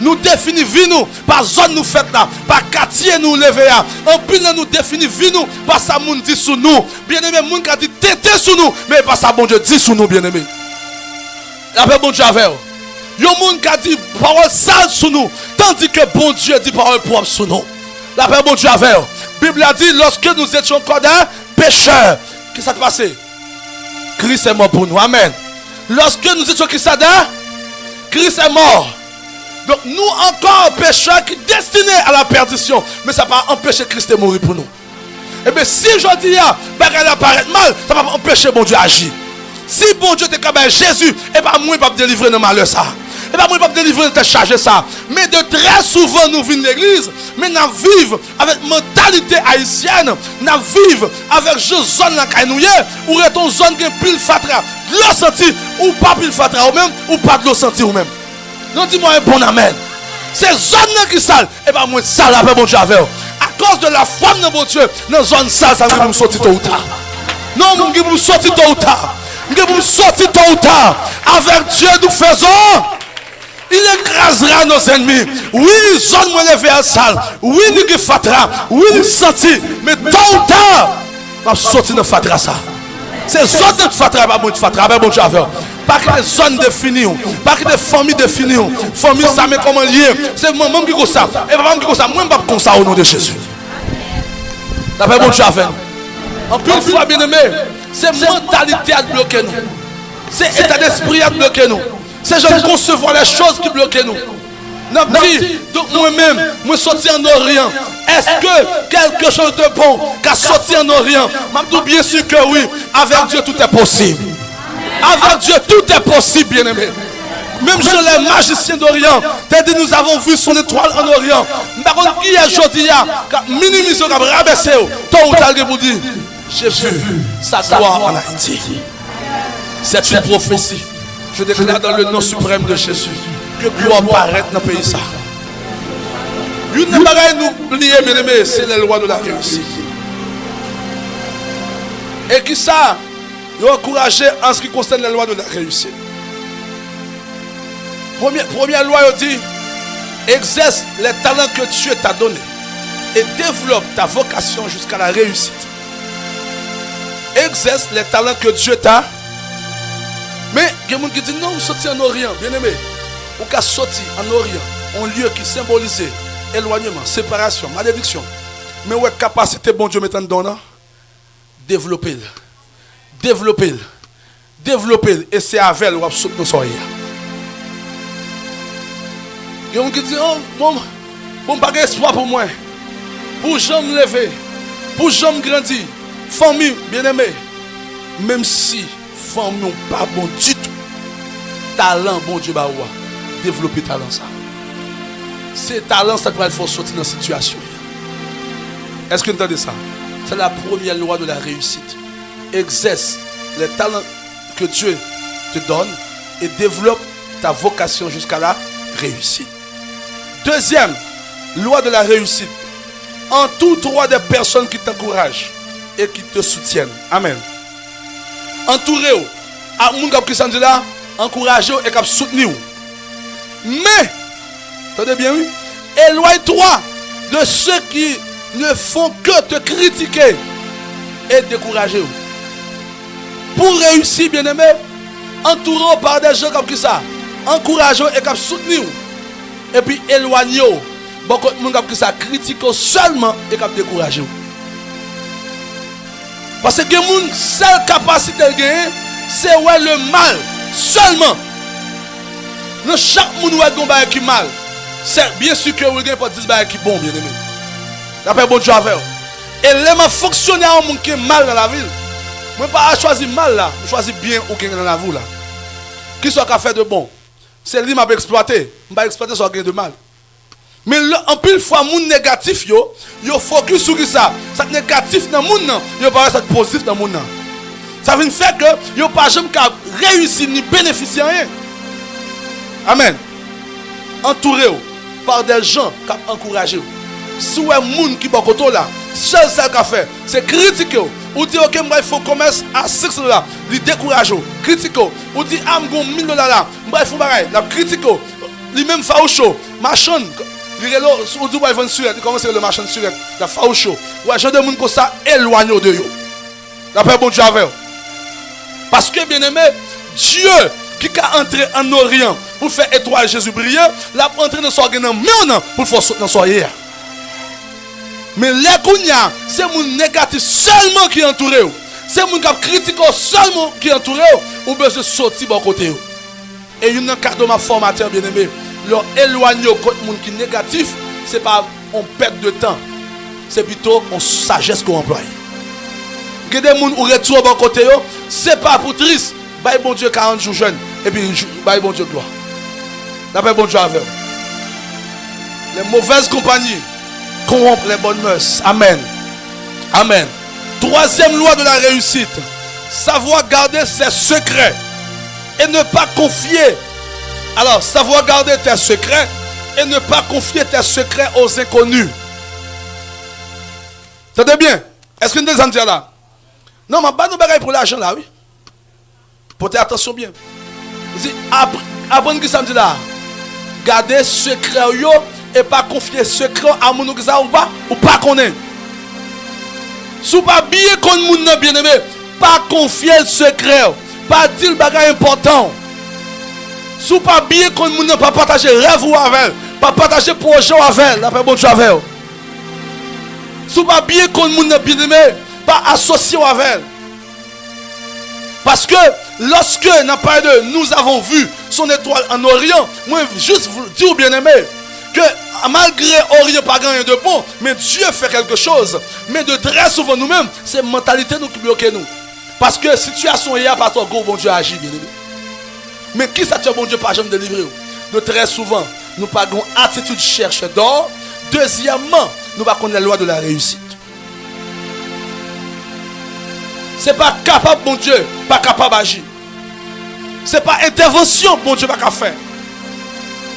Nous définissons vie nous par zone nous faites là, par quartier nous lever là. En plus nous définissons vie nous par ça moun dit sous nous. Bien-aimé, moun qui dit tété sous nous, mais pas ça bon Dieu dit sous nous, bien-aimé. La paix bon Dieu avec vous. Yon moun qui dit parole sale sous nous, tandis que bon Dieu dit parole propre sous nous. La paix bon Dieu avec vous. Bible a dit lorsque nous étions encore des pécheurs, qu'est-ce qui s'est passé? Christ est mort pour nous. Amen. Lorsque nous étions qui ça Christ est mort. Donc nous encore pécheurs qui destinés à la perdition. Mais ça va empêcher Christ de mourir pour nous. Et bien si je dis bagarre apparaît mal, ça va empêcher bon Dieu d'agir. Si bon Dieu te capable Jésus, et pas moi pas délivrer de malheur ça. Et pas moi pas délivrer de te charger ça. Mais de très souvent nous venons l'église, mais nous vivons avec mentalité haïtienne, nous vivons avec zone la cainouye ou est zone qui pile fatra, de l'eau senti ou pas pile fatra ou même ou pas de l'eau senti ou même. Non, dis-moi un bon amen. C'est zone qui sale. Et pas moi sale après mon Dieu avec. À cause de la foi de mon Dieu, dans zone sale, ça va nous sortir tôt ou tard. Non, nous allons sortir tôt ou tard. Nous allons sortir tôt ou tard. Avec Dieu, nous faisons. Il écrasera nos ennemis. Oui, zone moi levé à sale. Oui, nous fatra. Oui, nous sentir. Mais tôt ou tard, on va sortir de fatra ça. C'est zone de fatra, pas de fatra, avec mon Dieu avec. Pas que les zones définies, pas que les familles définies. Famille, ça met comment lier. C'est moi-même qui ça. Et maman qui ça. Moi, je ne pas comme ça au nom de Jésus. D'après mon Dieu avec. En plus, une fois, bien aimé, c'est mentalité à bloquer nous. C'est état d'esprit à bloquer nous. C'est genre concevoir les choses qui bloquent nous. Donc moi-même, moi sorti en Orient. Est-ce que quelque chose de bon qu'a sorti en Orient? Je dis bien sûr que oui. Avec Dieu, tout est possible. Avec Dieu, tout est possible, bien-aimé. Même sur les magiciens d'Orient, nous avons vu son étoile en Orient. Par contre, qui est aujourd'hui, minimisé, rabaissé, tôt ou tard, vous dit, j'ai vu sa gloire en Haïti. C'est une prophétie. Je déclare dans le nom suprême de Jésus que gloire paraît dans le pays. Ça. Une des bagailles nous oublier, bien-aimé, c'est les lois de la réussite. Et qui ça? Nous encourager en ce qui concerne les lois de la réussite. Première loi, il dit, exerce les talents que Dieu t'a donnés et développe ta vocation jusqu'à la réussite. Exerce les talents que Dieu t'a. Mais il y a des gens qui disent non, vous sortez en Orient, bien aimé. Vous pouvez sortir en Orient, un lieu qui symbolise éloignement, séparation, malédiction. Mais où est capacité, bon Dieu, mettant dedans? Développer. Développer. Développer. Et c'est avec elle, vous avez nos soirées. Il y a des gens qui disent, oh, bon, Pour ne pas avoir espoir pour moi. Pour jamais me lever. Pour jamais grandir. Famille, bien-aimée. Même si famille n'est pas bon du tout. Talent, bon Dieu, bah ouais. Développer talent ça. C'est talent, ça peut faire sortir dans la situation. Est-ce que vous entendez ça? C'est la première loi de la réussite. Exerce les talents que Dieu te donne et développe ta vocation jusqu'à la réussite. Deuxième loi de la réussite. Entoure-toi des personnes qui t'encouragent et qui te soutiennent. Amen. Entourez-vous. À mon gars qui s'en dit là, encouragez-vous et qui soutenez-vous. Mais, attendez bien, oui. Éloigne-toi de ceux qui ne font que te critiquer et décourager. Pour réussir, bien-aimé, entourez-vous par des gens comme ça. Encouragez-vous et qui soutenez-vous. Et puis éloignez-vous. Beaucoup de gens qui ça critiquent seulement et qui découragent. Parce que les gens, seule capacité de gagner, c'est ouais le mal seulement. Dans chaque monde où est qui mal, c'est bien sûr que vous avez pas 10 qui bon, bien aimé. D'après bon Dieu avec. Et les gens fonctionnent à un monde qui est mal dans la ville. Moi pas choisir mal là, je choisis bien ou qui est dans la ville là. Qui soit qu'à faire de bon. C'est lui qui m'a exploité, m'a exploité soit gain de mal. Mais en pile fois monde négatif yo focus sur ça. Ça négatif dans monde nan, yo pas ça positif dans monde nan. Ça veut faire que yo pas jamais réussir ni bénéficier rien. Amen. Entourez-vous par des gens qui encouragent vous. Si vous avez des gens qui sont côté là, seul ça qu'a fait, c'est critiquer vous. Ou dire ok, moi il faut commerce à $6, il décourage vous, critique vous. Ou dire ah m'gon $1000 là, moi il faut pareil, la critique vous. Lui même faoucho, machin, ou dit moi vendre surette, comment c'est le machin surette, la faoucho. Ouais, j'ai des gens comme ça éloignés de vous. D'après bon Dieu avec. Parce que bien aimé, Dieu qui a entré en Orient pour faire étoile Jésus briller, l'a entré dans son monde pour faire sauter dans son hier. Mais les kounya, c'est mon négatif seulement qui entoure. C'est mon qui critique seulement qui entoure ou besoin sortir bon côté. Et il y a un cadre de ma formateur bien aimé, leur éloigner contre monde qui est négatif, c'est pas on perd de temps. C'est plutôt on sagesse qu'on emploie. Que des gens ou retour bon côté, c'est pas pour triste. Bye bon Dieu 40 jours jeune et puis bye bon Dieu gloire. D'après bon Dieu avec. Les mauvaises compagnies corrompent les bonnes mœurs. Amen. Amen. Troisième loi de la réussite. Savoir garder ses secrets et ne pas confier. Alors, savoir garder tes secrets et ne pas confier tes secrets aux inconnus. T'entendez bien? Est-ce que nous devons dire là? Non, mais pas nous bagaille pour l'argent là, oui. Portez attention bien. Après que ça me dit là, gardez secret et pas confier secret à mon qui ça ou pas connaître. Si vous pas bien qu'on moun bien aimé, pas confier le secret, pas dire le bagage important. Si vous pas bien qu'on moun pas partager rêve ou avec, pas partager projet avec, la paix bon Dieu avec. Si vous pas bien qu'on moun bien aimé, pas associer avec. Parce que lorsque nous avons vu son étoile en Orient, moi juste vous dire bien aimé que malgré Orient pas gagné de bon, mais Dieu fait quelque chose. Mais de très souvent nous-mêmes, c'est mentalité nous qui bloque nous. Parce que situation est pas trop gros, bon Dieu agit bien aimé. Mais qui ça tient bon Dieu pas jamais délivrer? De très souvent, nous pas une attitude cherche d'or. Deuxièmement, nous pas connaître la loi de la réussite. C'est pas capable, mon Dieu, pas capable d'agir. C'est pas intervention, mon Dieu, pas qu'à faire.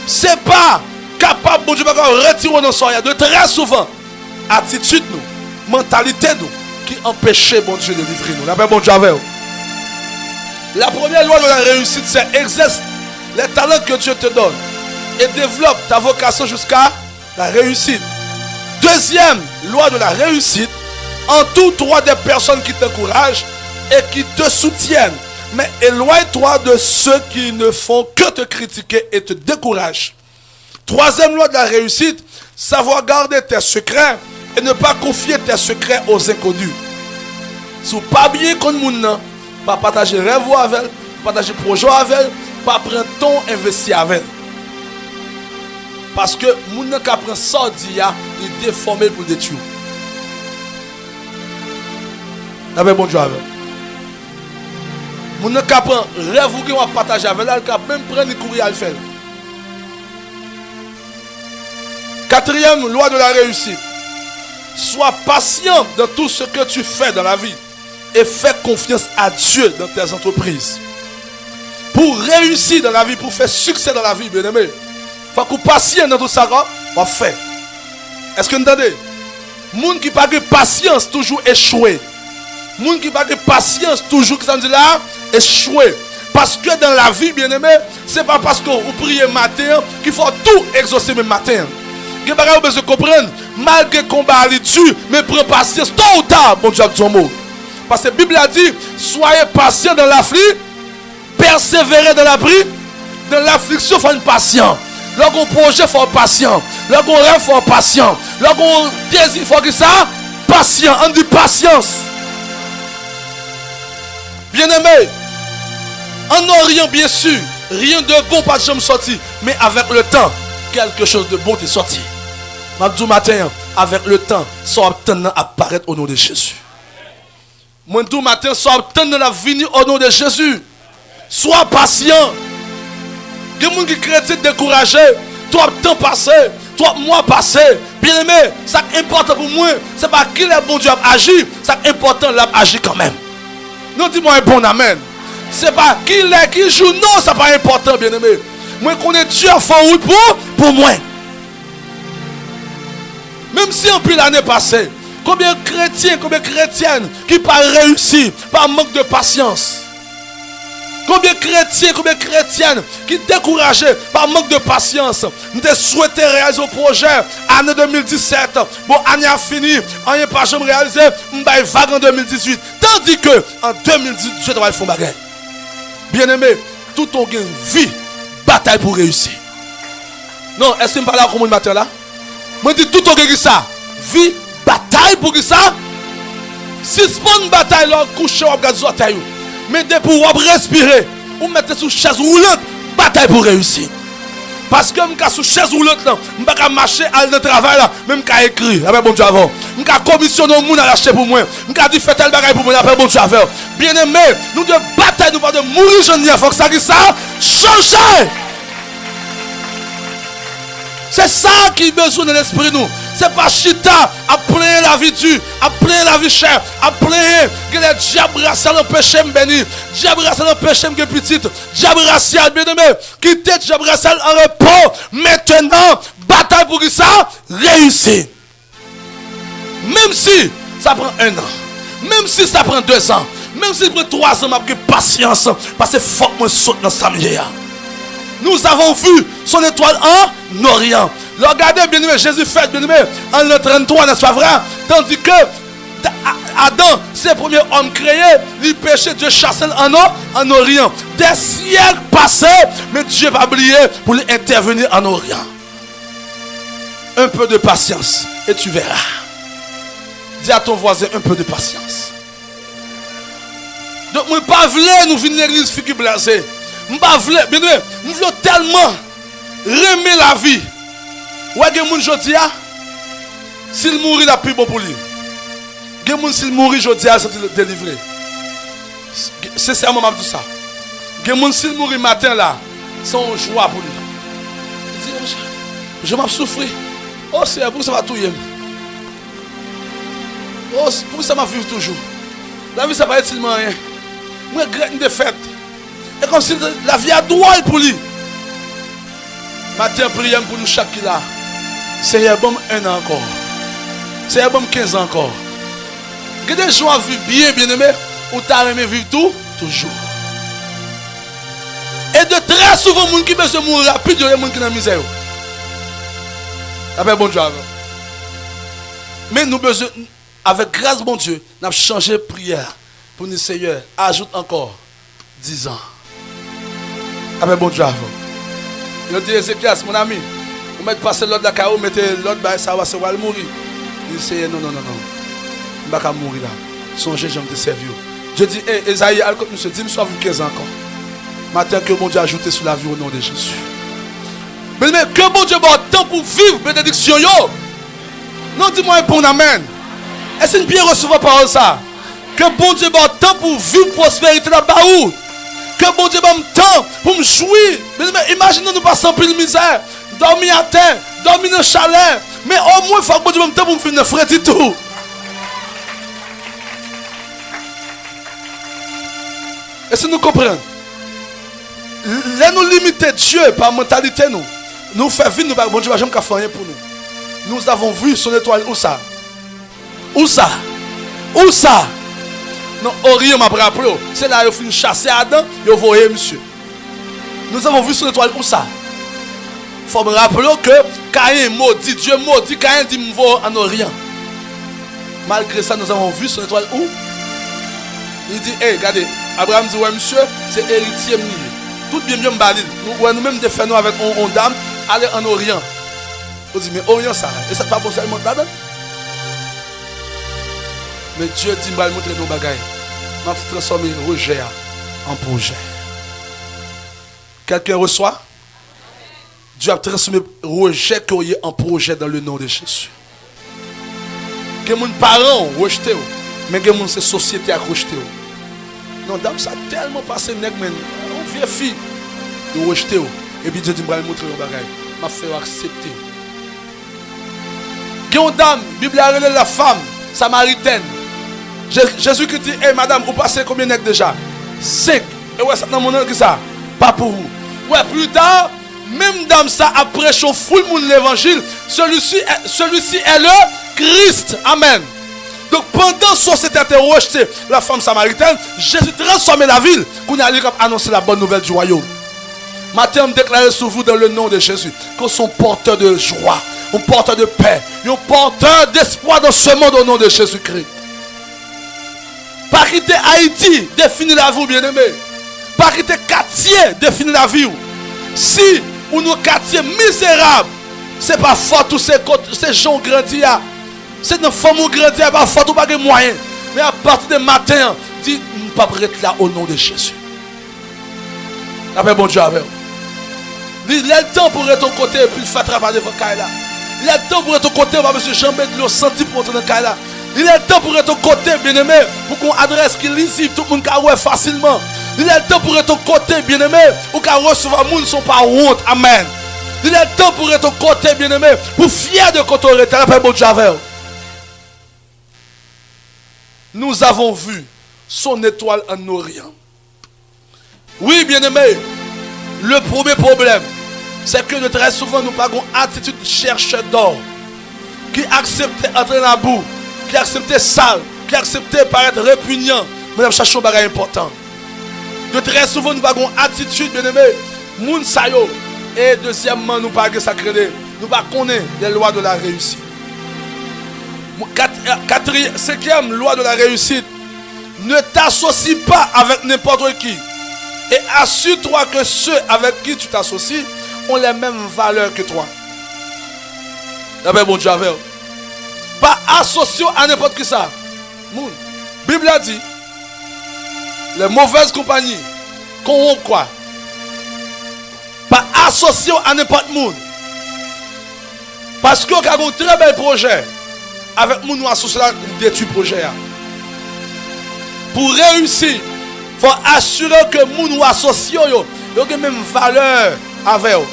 C'est pas capable, mon Dieu, pas qu'à retirer nos soins. De très souvent, attitude nous, mentalité nous, qui empêche, mon Dieu, de livrer nous. La paix, bon Dieu, avec vous. La première loi de la réussite, c'est exerce les talents que Dieu te donne et développe ta vocation jusqu'à la réussite. Deuxième loi de la réussite, entoure-toi des personnes qui t'encouragent et qui te soutiennent. Mais éloigne-toi de ceux qui ne font que te critiquer et te découragent. Troisième loi de la réussite, savoir garder tes secrets et ne pas confier tes secrets aux inconnus. Si vous pas bien comme moun, pas partager rêve avec, partager projet avec, pas prendre ton investi avec. Parce que moun qui apprend ça dia, il déformé pour détruire. Avec bon Dieu avec. Moun qui apprend rêve ou qui va partager avec là, qui même prendre et courir à le faire. Quatrième loi de la réussite. Sois patient dans tout ce que tu fais dans la vie et fais confiance à Dieu dans tes entreprises. Pour réussir dans la vie, pour faire succès dans la vie, bien aimé, il faut que patient dans tout ça, on va faire. Est-ce que vous entendez? Moun qui n'a pas de patience, toujours échoué. Moun qui n'a pas de patience, toujours, qui dit là, échoué. Parce que dans la vie, bien aimé, ce n'est pas parce que vous priez matin qu'il faut tout exaucer le matin. Vous avez besoin de comprendre, malgré le combat est dur, mais prends patience, tôt ou tard, bon Dieu a dit son mot. Parce que la Bible a dit, soyez patient dans l'affli, persévérez dans l'affliction, il faut une patience. Lorsqu'on projet, il faut être patient. Lorsqu'on rêve, il faut être patient. Lorsqu'on désire, il faut que ça, patient, on dit patience. Bien aimé, en Orient, bien sûr, rien de bon pas jamais sorti, mais avec le temps, quelque chose de bon est sorti. Mabdou matin, avec le temps, ça va apparaître au nom de Jésus. Moi, tout matin, ça va venir au nom de Jésus. Sois patient. Il y a des gens qui chrétiens découragés. Toi, temps passé, toi, mois passé. Bien aimé, ça qui est important pour moi, c'est pas qui le bon Dieu a agi, ça qui est important, il a agi quand même. Non, dis-moi un bon amen. C'est pas qui l'est, qui joue, non, ça n'est pas important, bien aimé. Moi, connais Dieu a fait route pour moi. Même si en plus l'année passée, combien de chrétiens, combien de chrétiennes qui pas réussi par manque de patience. Combien de chrétiens, combien de chrétiennes qui découragés par manque de patience. Nous te souhaité réaliser un projet année 2017. Bon, année a fini, on n'est pas jamais réalisé, on va vague en 2018. Tandis que en 2018, Dieu va faire bagarre. Bien aimé, tout ton gain vie, bataille pour réussir. Non, est-ce que je parle à comment matin là? Moi je dis tout ton gain ça. Vie, bataille pour ça. Si c'est pas une bataille là, coucher ou regarder sur terre. Mais dès pour respirer, ou mettre sous chaise roulante, bataille pour réussir. Parce que je suis sous chaise roulante, je ne peux pas marcher à le travail, même je peux écrire, avec bon Dieu avant. Je peux commissionner au monde à l'acheter pour moi. Je peux dire faire tel bagage pour moi, après bon Dieu avant. Bien aimé, nous devons batailler, nous devons mourir, je ne faut que ça change. C'est ça qui est besoin de l'esprit nous. C'est pas chita à plaindre la vie dure, à plaindre la vie chère, à plaindre que les diables raciales empêchent de bénir, diable racial empêchent de petite, diable racial, bien aimé, quittez diable racial en repos. Maintenant, bataille pour ça, réussir. Même si ça prend 1 an, même si ça prend 2 ans, même si ça prend 3 ans, avec patience, parce que faut que je saute dans sa milieu. Nous avons vu son étoile en Orient. Regardez, bien aimé, Jésus fait, bien aimé, en l'an 33, n'est-ce pas vrai? Tandis que Adam, c'est le premier homme créé, il péchait, Dieu chassait en Orient. Des siècles passés, mais Dieu va oublier pour intervenir en Orient. Un peu de patience et tu verras. Dis à ton voisin un peu de patience. Donc, moi, pas voulu nous venir à l'église fille blasée. Bien aimé, nous voulons tellement remettre la vie. Ouais, il y a des gens qui disent, s'il mourit, il a plus bon pour lui. Il y a des gens qui s'il mourit, je dis, c'est délivré. C'est ça, maman, tout ça. Il y a des gens qui s'il mourit matin, là, c'est une joie pour lui. Il dit, je m'en souffrir. Oh, c'est pour ça va tout y oh, pour ça m'a vivre toujours. La vie, ça va être tellement rien. Moi, je regrette une défaite. Et comme si la vie a droit pour lui. Matin, prière pour nous chaque là. Seigneur, bon 1 an encore. Seigneur, bon 15 ans encore. Que des gens vivent bien aimé, ou t'as aimé vivre tout, toujours. Et de très souvent, les gens qui besoin de mourir rapide, il y a des gens qui sont dans la misère. Avec bon Dieu. Mais nous besoin, avec grâce bon Dieu, nous avons changé de prière pour nous, Seigneur, ajoute encore 10 ans. Avec bon Dieu avant. Il dit Ézéchias, mon ami, vous mettez passer l'autre de la carreau, mettez l'autre, ça va se voir mourir. Il dit non. Je ne vais pas mourir là. Songez, je vais te servir. Dieu dit, Esaïe, monsieur, dis-moi, soit vous 15 ans encore. Matin que mon Dieu a ajouté sur la vie au nom de Jésus. Mais que bon Dieu bon temps pour vivre bénédiction yo. Non, dis-moi un bon amen. Est-ce une bien recevoir parole ça? Que bon Dieu bon temps pour vivre prospérité dans le baou. Que bon Dieu bon temps pour me jouir. Mais imaginez nous passer en pile misère. Dormir à terre, dormir dans le chalet. Mais au moins il faut que bon Dieu bon temps pour me finir frère du tout. Est-ce que nous comprenons? Là nous limiter Dieu par mentalité nous fait vivre nous bon Dieu va jamais faire rien pour nous. Nous avons vu son étoile où ça? Où ça? Où ça? Non, Orient m'a rappelé. C'est là où il faut chasser Adam et vous voyez monsieur. Nous avons vu son étoile où ça? Il faut me rappeler que Caïn maudit, Dieu maudit, Caïn dit me voir en Orient. Malgré ça, nous avons vu son étoile où? Il dit, hey, regardez, Abraham dit, ouais monsieur, c'est héritier mni. Tout bien m'balil. Nous-mêmes défendons avec on dame, aller en Orient. On dit, mais Orient ça, et ça pas bon seulement là-dedans? Mais Dieu dit, je vais montrer nos bagailles. Je vais transformer le rejet en projet. Quelqu'un reçoit? Dieu a transformé le rejet en projet dans le nom de Jésus. Que mon parents ont rejeté, mais que mon société a rejeté. Non, dame, ça a tellement passé, mais on vieille fille, de rejeter. Et puis Dieu dit, je vais montrer nos bagailles. Je vais faire accepter. Une dame, la Bible a relé la femme samaritaine. Jésus qui dit, hey madame, vous passez combien de déjà? 5. Et ouais, ça dans mon nom qui ça? Pas pour vous. Ouais, plus tard, même dame ça a prêché au full monde l'évangile. Celui-ci est le Christ. Amen. Donc pendant que société était rejetée, la femme samaritaine, Jésus transformait la ville. Qu'on a annoncé la bonne nouvelle du royaume. Matin, je déclare sur vous dans le nom de Jésus que sont porteurs de joie, un porteur de paix, un porteur d'espoir dans ce monde au nom de Jésus-Christ. Pas quitter Haïti, définir la vie, bien-aimé. Pas quitter quartier, définir la vie. Si ou nos quartiers misérables, c'est pas fort tous ces gens grandis. C'est nos femmes grandis, pas fort ou pas de moyens. Mais à partir du matin, dis, nous ne pas être là au nom de Jésus. Après bon Dieu avec. Il est le temps pour être au côté et puis faire travailler votre caille là. Il est le temps pour être au côté, on va monsieur Jean-Bête de l'eau senti pour entrer dans le caille là. Il est le temps pour être au côté, bien-aimé, pour qu'on adresse qui est lisible, tout le monde peut voir facilement. Il est le temps pour être au côté, bien-aimé, pour qu'on recevoir les gens ne sont pas honte. Amen. Il est le temps pour être au côté, bien-aimé, pour fier de côté autorité. Après bon Dieu avec. Nous avons vu son étoile en Orient. Oui, bien-aimé, le premier problème, c'est que très souvent nous avons une attitude de chercheur d'or qui accepte d'entrer dans la boue, qui accepte sale, qui accepte paraître répugnant, mais nous cherchons des choses importantes. De très souvent nous avons une attitude, bien-aimé, moun sayo, et deuxièmement nous pas sacré, nous pas connaître les lois de la réussite. Cinquième loi de la réussite, ne t'associe pas avec n'importe qui. Et assure-toi que ceux avec qui tu t'associes ont les mêmes valeurs que toi. D'après bon Dieu, pas associé à n'importe qui ça. La Bible a dit, les mauvaises compagnies corrompent quoi? Pas associé à n'importe qui. Parce qu'on a un très bel projet. Avec nous, nous associons là, nous détruisons le projet. Pour réussir, il faut assurer que nous associons, ils ont les mêmes valeurs avec eux.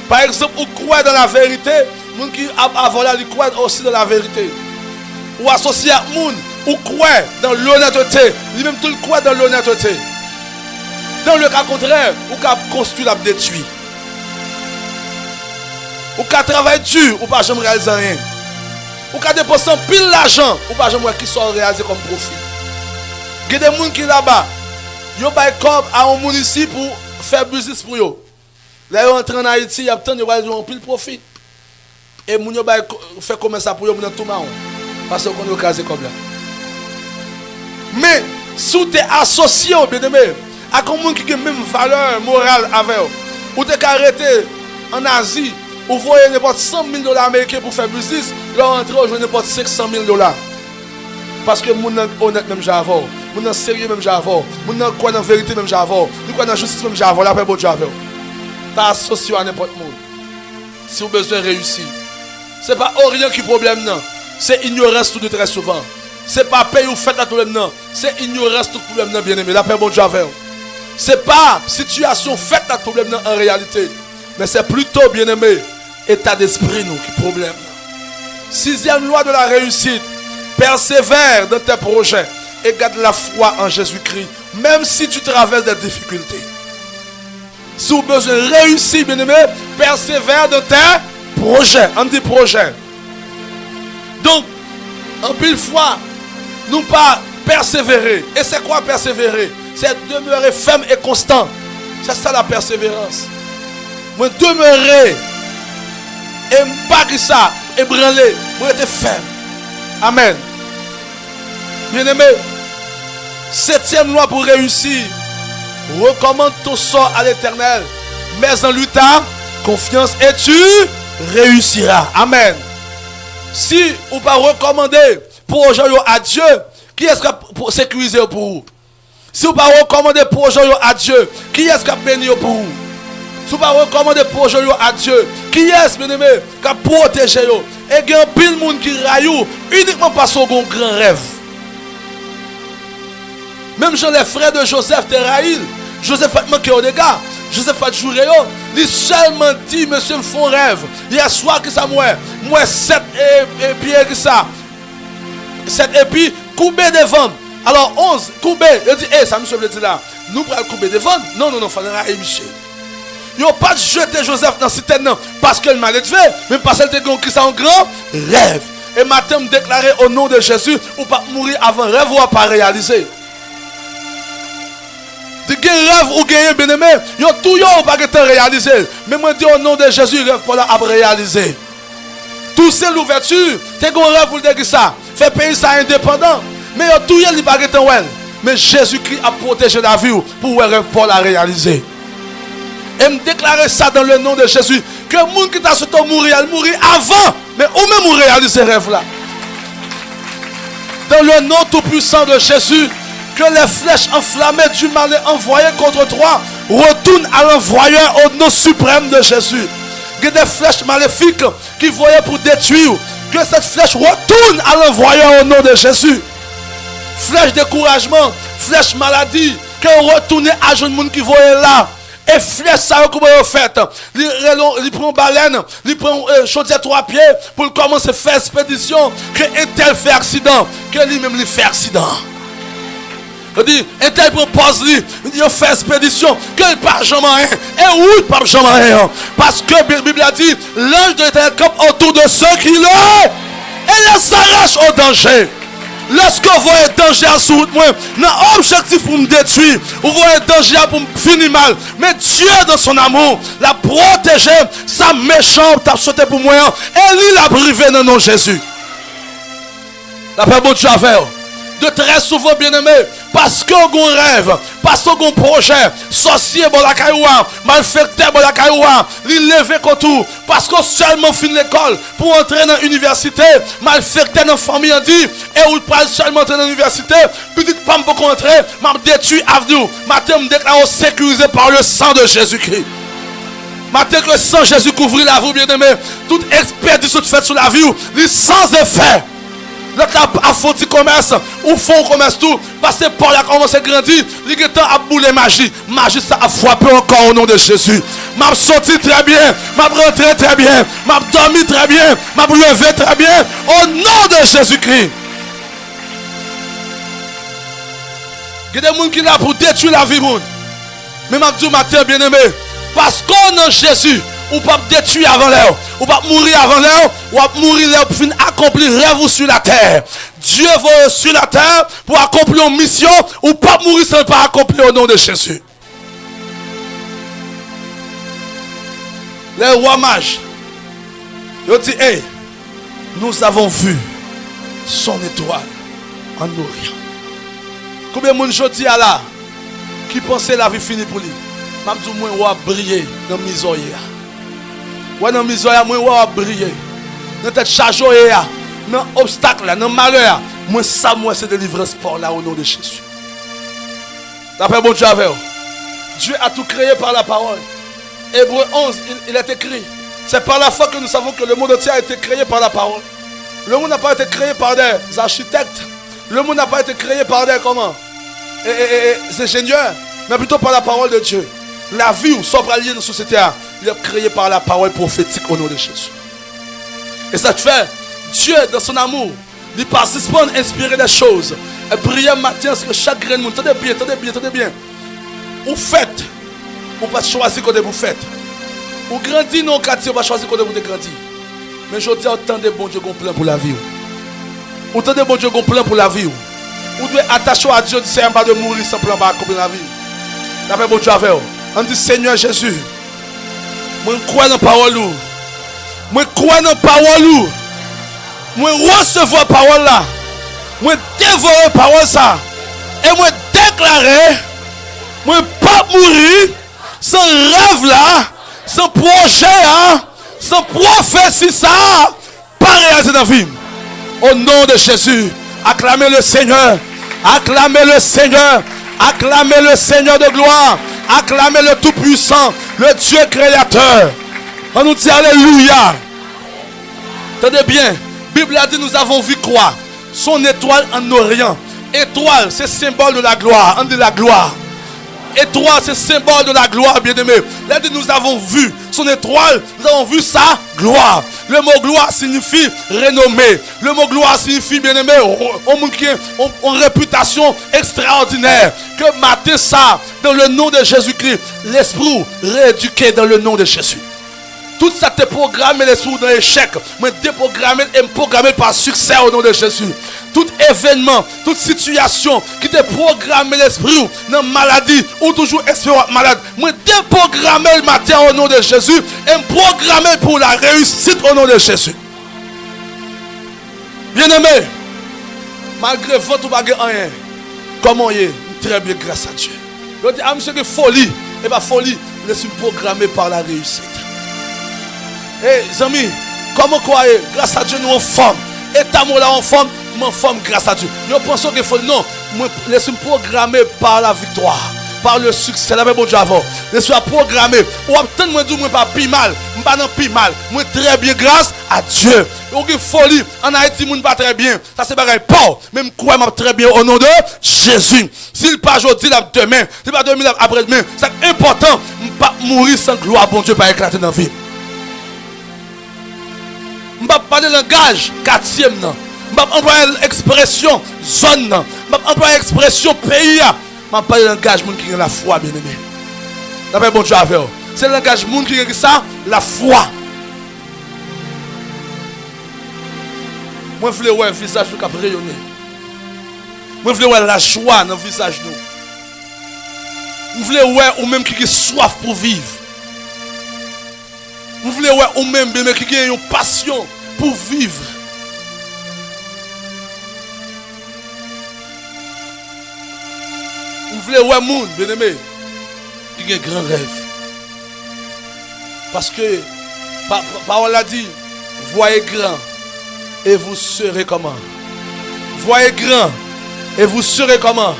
Par exemple, vous croyez dans la vérité, les gens qui ont volé, ils croient aussi dans la vérité. Ou associer à les gens, ou croient dans l'honnêteté, ils même tout croient dans l'honnêteté. Dans le cas contraire, vous pouvez construire la détruire. Vous pouvez travailler dur, ou pas jamais réaliser rien. Vous pouvez dépenser pile l'argent, ou pas jamais qui soit réalisé comme profit. Il y a des gens qui là-bas, ils ont comme à un monde ici pour faire business pour eux. Là, ils entrent en Haïti, ils ont pile profit. Et ils ont fait comme ça pour eux, ils ont tout marron. Parce qu'on est casé comme là. Mais, si tu es associé, bien aimé, à un monde qui a la même valeur morale avec eux, ou tu es arrêté en Asie, ou vous voyez n'importe $100,000 américains pour faire business, là, on entre, je n'importe $500,000. Parce que les gens sont honnêtes même j'avais. Les gens sont sérieux même j'avais. Les gens croient dans la vérité même j'avais. Ils croient dans la justice même j'avais. Là, après, bon j'avais. Tu es associé à n'importe qui. si vous avez besoin de réussir. Ce n'est pas rien qui est problème, non. C'est ignorance tout de très souvent. Ce n'est pas payer ou fait le problème, non. C'est ignorance tout le problème, non, bien aimé. La paix, bon Dieu avec vous. Ce n'est pas situation faite le problème, non, en réalité. Mais c'est plutôt, bien aimé, état d'esprit, nous, qui est problème. Sixième loi de la réussite. Persévère dans tes projets et garde la foi en Jésus-Christ, même si tu traverses des difficultés. Si vous avez besoin de réussir, bien aimé, persévère dans tes projets. On dit projet. Donc, en pile fois, nous pas persévérer. Et c'est quoi persévérer? C'est demeurer ferme et constant. C'est ça la persévérance. Moi, demeurer et pas que ça, ébranler, moi, être ferme. Amen. Bien aimé, septième loi pour réussir. Recommande ton sort à l'Éternel. Mais en lui ta confiance et tu réussiras. Amen. Si vous ne pas recommander projet à Dieu, qui est-ce qui va sécuriser pour vous? Si vous ne pas recommander projet à Dieu, qui est-ce qui va bénir pour vous? Si vous ne pas recommander projet à Dieu, qui est-ce bien aimé qui va protéger vous? Et il y a un pile monde qui raille uniquement parce qu'on a un grand rêve. Même Jean, les frères de Joseph te raillent. Joseph a manqué au dégât. Joseph a joué. Il seulement dit, monsieur, me font rêve. Hier soir, que ça moi 7 épis, que ça. 7 épis, coupé devant. Alors 11, coupé. Il dit, ça monsieur veut dire là. Nous prenons couper devant. Non, il faut railler, monsieur. Ils n'ont pas jeté Joseph dans cette tête, parce qu'il m'a élevé, mais parce qu'il était un grand rêve. Et matin, me déclarer au nom de Jésus, ou pas mourir avant rêve ou pas réaliser. De rêve ou gagner bien aimé, yo tout yo pas réaliser. Mais moi dis au nom de Jésus, rêve pour la réaliser. Tout c'est l'ouverture, t'es un rêve pour dire ça, fait pays ça indépendant. Mais yo tout yo li pas well. Mais Jésus-Christ a protégé la vie pour rêve pour la réaliser. Et me déclarer ça dans le nom de Jésus, que le monde qui t'a souhaité mourir, elle mourir avant, mais ou même réaliser rêve là. Dans le nom tout puissant de Jésus, que les flèches enflammées du mal envoyées contre toi retournent à l'envoyeur au nom suprême de Jésus. Que des flèches maléfiques qui voyaient pour détruire, que cette flèche retourne à l'envoyeur au nom de Jésus. Flèche découragement, flèche maladie, que retourne à jeune monde qui voyait là. Et flèche ça comment vous faites. Il prend baleine, il prend chaudière 3 pieds pour commencer à faire expédition. Que un tel fait accident, que lui-même il fait accident. Il dit, un tel prend pause, il fait expédition, que il part jamais rien. Et où il part jamais rien. Parce que la Bible a dit, l'ange de l'Éternel campe autour de ceux qui le et les arrache au danger. Lorsque vous voyez danger à sur moi, non objectif pour me détruire, vous voyez danger pour me finir mal. Mais Dieu dans son amour l'a protégé, sa méchante t'a sauté pour moi, et il l'a privé dans le nom de Jésus. La paix bon Dieu avec vous. De très souvent bien aimé, parce qu'on a un rêve, parce qu'on a un projet, sorcier bon la cailloua, malfecteur bon la cailloua, lever contour, parce qu'on seulement finit l'école pour entrer dans l'université, malfecteur dans la famille a dit, et ou pas seulement entrer dans l'université, petite femme pour entrer, m'a détruit avenue, matin me déclare sécurisé par le sang de Jésus-Christ. Matin que le sang de Jésus couvre la vie bien aimé, toute expédition faite sur la vie, il sans effet. L'autre a fait commerce, ou font commerce tout, parce que Paul a commencé à grandir, il a boulé magie. Magie ça a frappé encore au nom de Jésus. M'a sorti très bien, m'a rentré très bien, m'a dormi très bien, m'a levé très bien, au nom de Jésus-Christ. Il y a des gens qui sont là pour détruire la vie. Mais m'a dit matin bien aimé, parce qu'on a Jésus. Ou pas détruire avant l'heure, ou pas mourir avant l'heure, ou pas mourir l'heure pour finir accomplir rêve sur la terre. Dieu va sur la terre pour accomplir une mission, ou pas mourir sans pas accomplir au nom de Jésus. Les rois mages, ils ont dit, hey, nous avons vu son étoile en Orient. Combien de monde je dis à là, qui pensait la vie finie pour lui? Je dis, moi, on va briller dans la misère. Ouais, dans la misère, moi, on va briller. Dans cette charge, dans l'obstacle, dans le malheur, moi, ça, moi, c'est délivrance pour là au nom de Jésus. D'après bon Dieu avec vous. Dieu a tout créé par la parole. Hébreu 11, il est écrit, C'est par la foi que nous savons que le monde entier a été créé par la parole. Le monde n'a pas été créé par des architectes. Le monde n'a pas été créé par des comment des ingénieurs, mais plutôt par la parole de Dieu. La vie ou sobre alliée dans la société, il est créé par la parole prophétique au nom de Jésus. Et ça te fait, Dieu dans son amour, il participe à inspirer des choses. Et prier matin, c'est que chaque grain de monde, attendez bien. Ou faites, ou pas choisir quand vous faites. Ou grandit dans le quartier, ou pas choisir quand vous grandissez. Mais je dis autant de bon Dieu qu'on plein pour la vie. Autant de bon Dieu qu'on plein pour la vie. Vous devez attacher à Dieu, c'est pas de mourir sans plan pour accomplir la vie. D'après bon Dieu avec vous. On dit Seigneur Jésus, moi crois dans la parole. Moi crois dans la parole. Moi recevoir la parole là. Moi dévorer la parole ça. Et moi déclarer, moi pas mourir sans rêve là, sans projet là, sans prophétie ça, pas réaliser dans la vie. Au nom de Jésus, acclamez le Seigneur. Acclamez le Seigneur. Acclamez le Seigneur de gloire. Acclamez le Tout-Puissant, le Dieu créateur. On nous dit Alléluia. Tenez bien, la Bible a dit nous avons vu quoi? Son étoile en Orient. Étoile, c'est symbole de la gloire. On dit la gloire. Étoile, c'est symbole de la gloire, bien-aimé. Là, nous avons vu son étoile, nous avons vu sa gloire. Le mot gloire signifie renommée. Le mot gloire signifie, bien-aimé, une réputation extraordinaire. Que matin ça, dans le nom de Jésus-Christ, l'esprit rééduqué dans le nom de Jésus. Tout ça te programme l'esprit dans l'échec. Mais déprogrammé et programmé par succès au nom de Jésus. Tout événement, toute situation qui te programme l'esprit dans la maladie ou toujours esprit malade. Mais déprogrammé le matin au nom de Jésus et programmé pour la réussite au nom de Jésus. Bien-aimé, malgré votre baguette rien, comment y est? Très bien, grâce à Dieu. Je dis, ah, monsieur, que folie. Et bien, folie, laisse-moi programmer par la réussite. Eh, les amis, comment croyez? Grâce à Dieu, nous en forme. Et ta mot là en forme, nous en forme grâce à Dieu. Nous pensons qu'il faut. Non, laisse-moi programmer par la victoire, par le succès. La même bon Dieu avant. Laisse-moi programmer. Ou obtenir moi du moins pas plus mal. Pas non plus mal. Moi très bien grâce à Dieu. Ou que folie. En Haïti, nous pas très bien. Ça c'est pareil. Pas. Même quoi, très bien au nom de Jésus. S'il pas aujourd'hui, demain. S'il pas demain, après-demain. C'est important. Pas mourir sans gloire. Bon Dieu, pas éclater dans la vie. Je ne vais pas parler de langage quatrième. Je ne vais pas employer l'expression zone. Je ne vais pas employer l'expression pays. Je vais parler de langage qui a la foi, bien aimé. D'après bon Dieu avec vous. C'est le langage qui a ça, la foi. Moi, je voulais voir un visage qui a rayonné. Moi, je voulais voir la joie dans le visage. Je voulais voir ou même qui a soif pour vivre. Vous voulez voir ou même bien qui a une passion pour vivre. Vous voulez voir monde bien aimé qui a un grand rêve. Parce que parole a dit voyez grand et vous serez comment? Voyez grand et vous serez comment?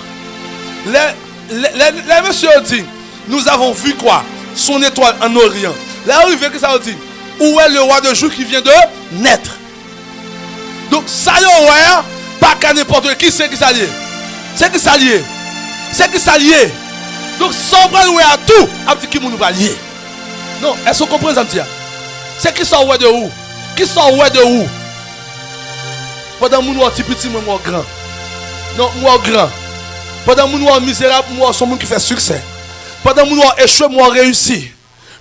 Les messieurs dit nous avons vu quoi? Son étoile en Orient. Là où il veut que ça dit, où est le roi de jour qui vient de naître? Donc ça y est, pas qu'à n'importe qui, c'est qui s'allie. C'est qui s'allie. C'est qui s'allie. Donc sans prendre à tout, à petit qui nous va lier. Non, est-ce qu'on comprend ça? C'est qui sort de où? Qui sort de où? Pendant que nous sommes petits, moi grand. Non, moi grand. Pendant que nous sommes misérables, moi sommes qui fait succès. Pendant que nous sommes échoués, moi réussi.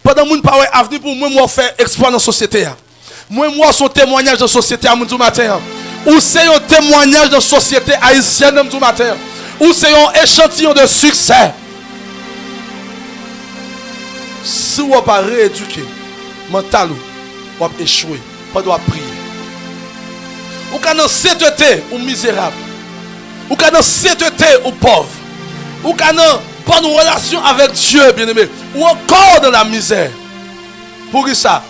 Pendant que nous parlons avenir pour moi, moi faire exploit dans la société. Moi, son témoignage de la société à mon matin. Ou c'est un témoignage de la société haïtienne de mon matin. Ou c'est un échantillon de succès. Si vous n'avez pas rééduqué, mental, vous avez échoué. Pas doit prier. Ou quand dans sainteté, ou misérable. Ou quand dans sainteté, ou pauvre. Ou quand dans bonne relation avec Dieu, bien-aimé, ou encore dans la misère. Pour ça,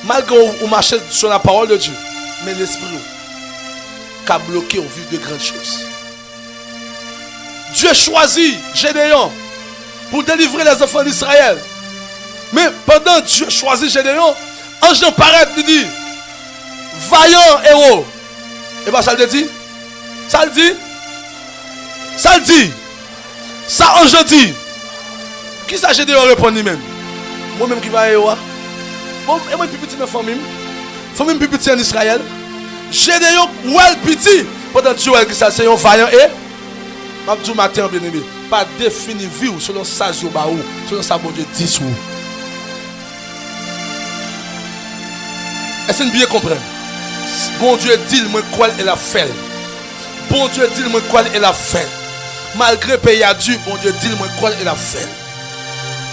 malgré vous marchez sur la parole de Dieu, mais l'esprit qui a bloqué au vivre de grandes choses. Dieu choisit Gédéon pour délivrer les enfants d'Israël. Mais pendant Dieu choisit Gédéon, Ange nan paraît, il dit, vaillant héros. Et bien ça le dit? Ça le dit? Ça le dit? Ça ange dit? Qui s'agit de répondre lui-même? Moi-même qui va héros. Et moi, petit dans la famille. Famille petit en Israël. J'ai des gens où elle petit. Pendant que tu vois que ça c'est un vaillant et. Mabdou matin bien aimé. Pas définir vie selon ça selon ça bon Dieu dit sur. Est-ce que vous bien comprendre? Bon Dieu dit moi quoi elle a fait. Bon Dieu dit moi quoi elle a fait. Malgré pays a dû, bon Dieu dit moi quoi elle a fait.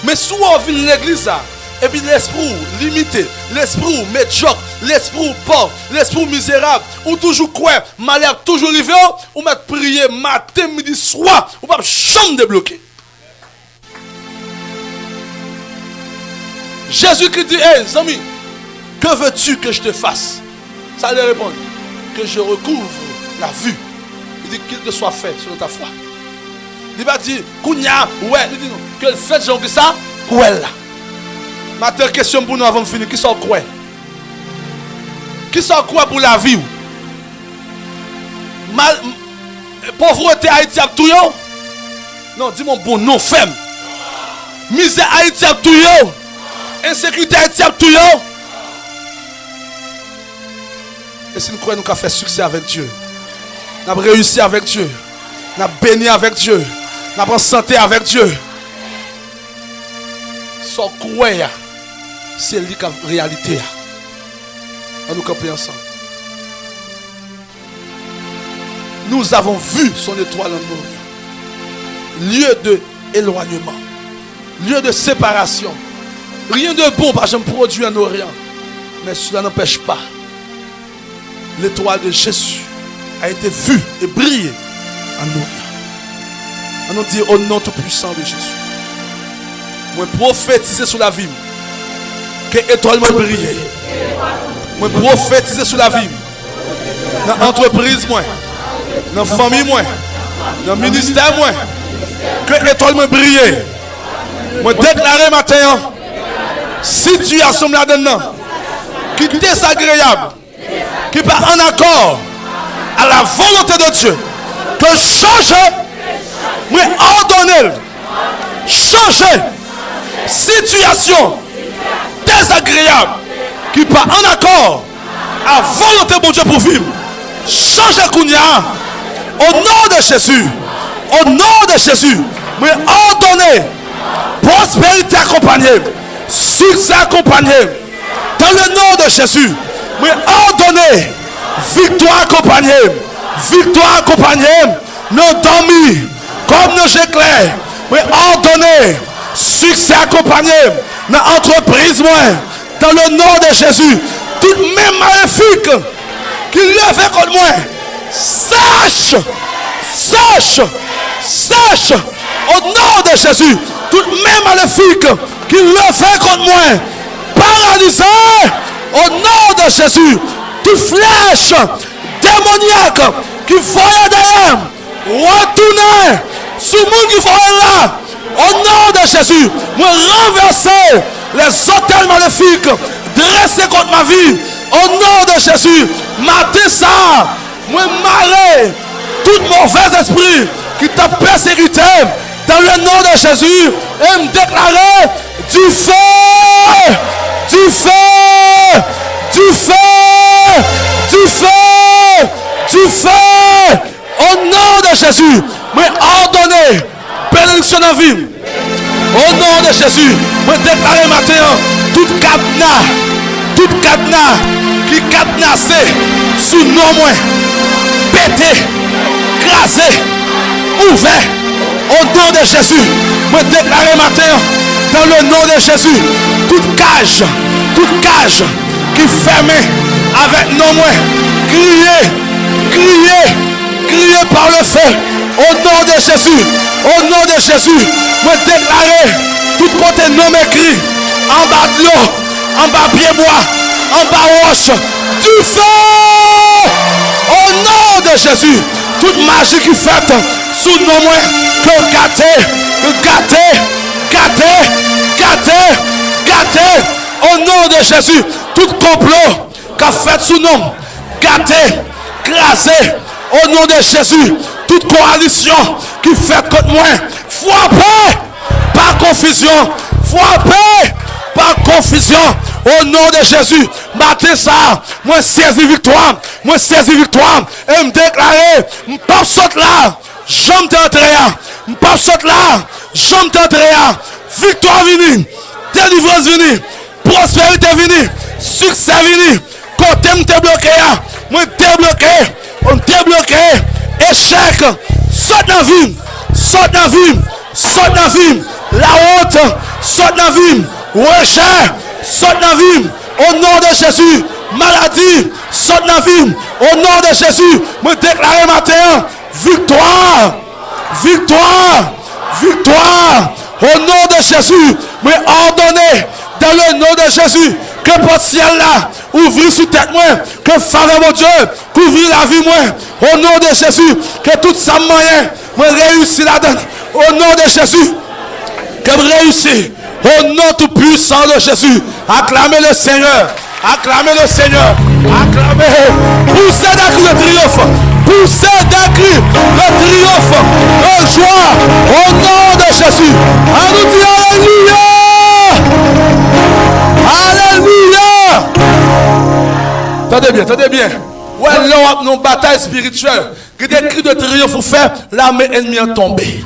Mais si on vient l'église là, et puis l'esprit limité, l'esprit médiocre, l'esprit pauvre, l'esprit misérable, ou toujours quoi, malheur toujours arrivé, ou mettre prier matin, midi, soir, ou pas chambre débloquée. Jésus qui dit, hey, amis, que veux-tu que je te fasse? Ça lui répond, que je recouvre la vue. Il dit qu'il te soit fait selon ta foi. Il va dire, Kounia, ouais, il dit non, que le fait genre que ça, ouais là. Maintenant, question pour nous avant de finir, qui sont quoi? Qui sont quoi pour la vie? Pauvreté Haïti a tout yo? Non, dis-moi bon non, femme. Misère Haïti a tout yo? Insécurité Haïti a tout yo? Et si nous croyons nous avons fait succès avec Dieu, nous avons réussi avec Dieu, nous avons béni avec Dieu, nous avons santé avec Dieu. Sans croire, c'est lui qui a la réalité. On nous camper ensemble. Nous avons vu son étoile en nous. Lieu de éloignement, lieu de séparation. Rien de bon, pas jamais produit en Orient. Mais cela n'empêche pas. L'étoile de Jésus a été vue et brillé en Orient. On nous dit au nom tout puissant de Jésus. Moi prophétiser sur la vie. Que l'étoile m'a brillé. Moi prophétiser sur la vie. Dans l'entreprise, moi. Dans la famille, moi. Dans le ministère, moi. Que l'étoile m'a brillé. Moi déclarer matin. Situation là-dedans. Qui est désagréable. Qui n'est pas en accord à la volonté de Dieu. Que changer. Moi ordonner. Changer. Situation désagréable qui n'est pas en accord à la volonté de Dieu pour vivre. Changez Kounia au nom de Jésus. Au nom de Jésus, mais ordonnez prospérité accompagnée, succès accompagné. Dans le nom de Jésus, mais ordonnez victoire accompagnée. Victoire accompagnée. Nous dormis comme nous éclairs. Mais ordonnez succès accompagné dans l'entreprise, moi, dans le nom de Jésus. Tout même maléfique qui lève contre moi, sache, au nom de Jésus. Tout même maléfique qui lève contre moi, paralysé, au nom de Jésus. Toute flèche démoniaque qui voyait derrière, retournez sur le monde qui voyait là. Au nom de Jésus, moi renverser les hôtels maléfiques dressés contre ma vie. Au nom de Jésus, matin ça, moi marrer tout mauvais esprit qui t'a persécuté dans le nom de Jésus et me déclarer du feu, du feu, du feu, du feu, du feu. Au nom de Jésus, moi ordonner bénédiction dans la vie. Au nom de Jésus, je déclare maintenant toute cadenas qui cadenassé sous nos moins, pété, crasé, ouvert. Au nom de Jésus, je déclare maintenant dans le nom de Jésus toute cage qui fermée avec nos moins, crier par le feu. Au nom de Jésus, je déclare tout côté non écrit, en bas de l'eau, en bas pied bois, en bas roche, du feu. Au nom de Jésus, toute magie qui fait sous nos mains, que gâter. Au nom de Jésus, Tout complot qu'a fait sous nous, gâté, crasé, au nom de Jésus. Toute coalition qui fait contre moi, frappez par confusion, frappez par confusion. Au nom de Jésus, matin ça, moi saisi victoire, et me déclarer, je pas sauter là, j'aime t'entrer, je pas sauter là, j'aime t'entrer, victoire venue, délivrance venue, prospérité venue, succès venue, côté me débloqué, moi débloqué, on débloqué, échec, saute dans la vie, saute dans la vie, saute dans la vie, la honte, saute dans la vie, rejet, saute dans la vie, au nom de Jésus, maladie, saute dans la vie, au nom de Jésus, me déclarer matin, victoire, victoire, victoire, au nom de Jésus, me ordonner dans le nom de Jésus, que porte ciel là, ouvrir sous tête moi, que faveur mon Dieu, couvrir la vie moi, au nom de Jésus, que tout ça moyen, me réussir là-dedans, au nom de Jésus, que me réussir, au nom tout puissant de Jésus, acclamez le Seigneur, acclamez le Seigneur, acclamez, poussez d'un cri de triomphe, poussez d'un cri de triomphe, de joie, au nom de Jésus, à nous dire Alléluia. Alléluia! Attendez bien, attendez bien. Ouais, là, nous bataille spirituelle. Que des cris de triomphe pour faire l'armée ennemie en tomber.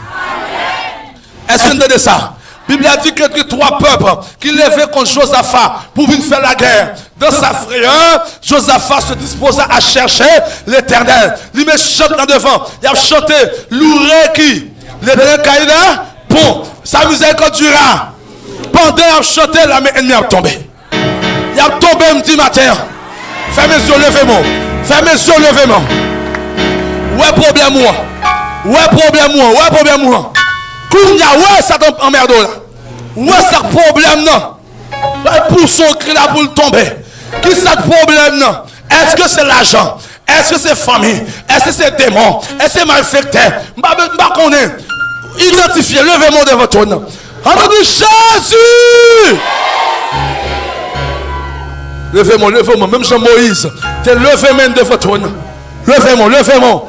Est-ce que vous entendez ça? La Bible a dit que trois peuples qui levaient contre Josaphat pour venir faire la guerre. Dans sa frayeur, Josaphat se disposa à chercher l'Éternel. Il me chante là devant. Il a chanté l'ouré qui? L'Éternel caïda. Bon, sa miséricorde durera. Pendant qu'il a chanté, l'armée ennemie a tombé. Il a tombé un petit matin. Fermez les yeux, levez-moi. Fermez les yeux, levez-moi. Où est problème moi? Où est problème moi? Où est problème moi? Kounia, où est ça t'emmerde là? Où est ça problème non? Pour son cri là pour le tomber. Qui est ça problème non? Est-ce que c'est l'argent? Est-ce que c'est famille? Est-ce que c'est démon? Est-ce que c'est malfecteur? Je connais. Identifiez, levez-moi devant toi. On dit Jésus! Levez-moi, levez-moi. Même Jean-Moïse, t'es levé-moi devant toi. Levez-moi, levez-moi.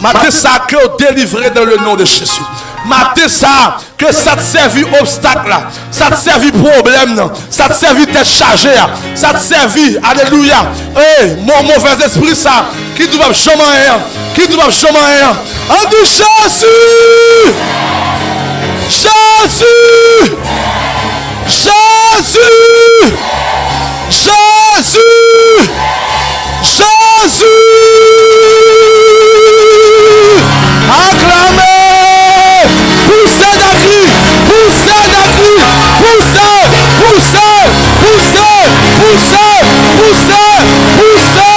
Maté ça que vous délivrez dans le nom de Jésus. Maté ça que ça te servi obstacle là. Ça te servi problème là. Ça te servi tête chargée là. Ça te servi, alléluia. Hey, mon mauvais esprit ça. Qui doit me chômer? Qui doit me chômer? On dit Jésus! Jésus! Jésus! Jésus! Jésus! Acclamez! Poussez d'un cri! Poussez d'un cri! Poussez! Poussez! Poussez! Poussez! Poussez! Poussez!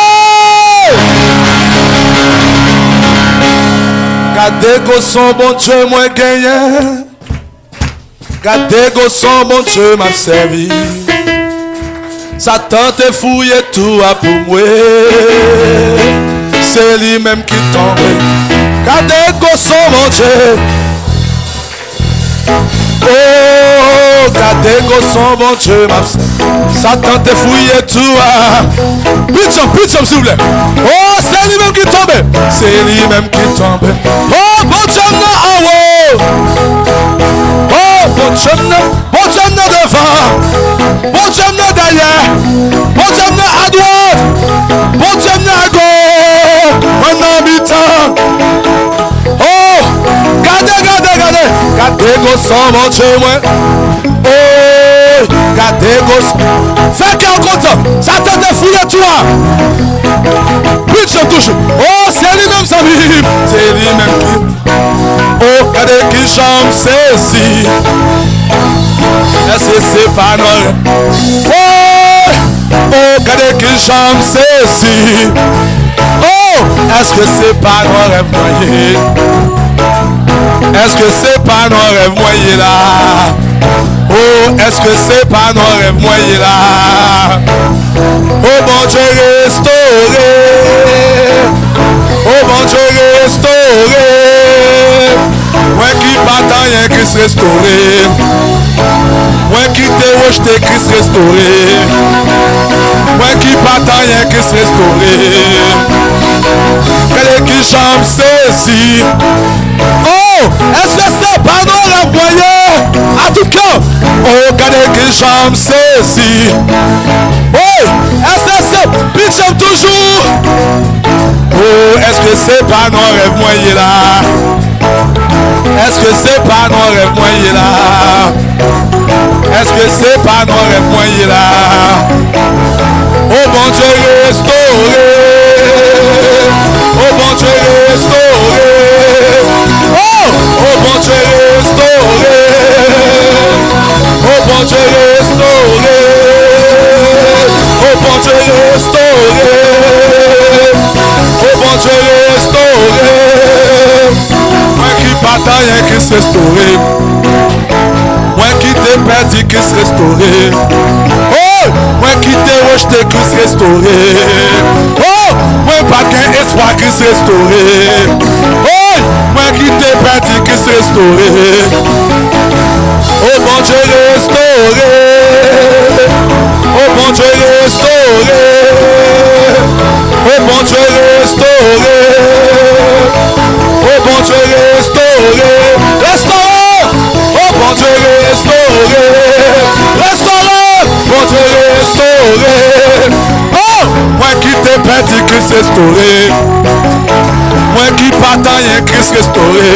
Gardez que son bon Dieu moi gagné. Gardez que son bon Dieu m'a servi. Satan te fouillé tout à pour moi. C'est lui-même qui tombe. Gardez que son bon Dieu. Oh, gardez que son bon Dieu m'a servi. Satan te fouillé tout à. Pitcham s'il vous plaît. Oh, c'est lui-même qui tombe. C'est lui-même qui tombe. Oh, bon Dieu en haut. Oh, bon Dieu devant. Bon Dieu derrière. Bon Dieu à droite. Bon Dieu à gauche. Un habitant. Oh, gardez que son bon Dieu moi. Oh, gardez que. Fais qu'un content. Ça te fouille toi. Pitch toujours. Oh, c'est lui-même ça vive. C'est lui-même qui. Oh, regardez qui jambe ceci. Est-ce que c'est pas non? Oh, regardez qui jambe ceci. Oh, est-ce que c'est pas nos rêves moyens? Est-ce que c'est pas nos rêves moyens là? Oh, est-ce que c'est pas nos rêves moyens là? Oh, bon Dieu restauré. Oh, bon Dieu restauré. Moi qui pas rien qui se restauré. Moi qui t'ai rejeté Christ restauré. Moi qui pas rien qui se restauré. Quelle qui j'aime saisi. Oh, est-ce que c'est pas non la voyez? À tout cas, oh, quelle qui j'aime saisi. Oh, est-ce que c'est puis j'aime toujours. Oh, est-ce que c'est pas non rêve moyen là? Est-ce que c'est pas non rêve moyen là? Est-ce que c'est pas non rêve moyen là? Oh bon Dieu restauré. Oh bon Dieu restauré. Oh bon Dieu restauré. Oh bon Dieu restauré. Oh bon Dieu restauré. Oh bon Dieu restauré. Moi qui bataille rien qui se restauré. Moi qui t'ai perdu qui se restauré. Oh, moi qui t'ai rejeté qui se restauré. Oh, moi pas qu'un espoir qui se restauré. Oh, moi qui t'ai perdu qui se restauré. Oh bon Dieu restauré. Oh bon Dieu restauré. Oh bon Dieu restauré. Oh bon Dieu restauré. Restauré. Oh bon Dieu restauré. Restauré. Bon Dieu restauré. Oh, moi qui t'ai perdu Christ restauré. Moi qui pas rien Christ restauré.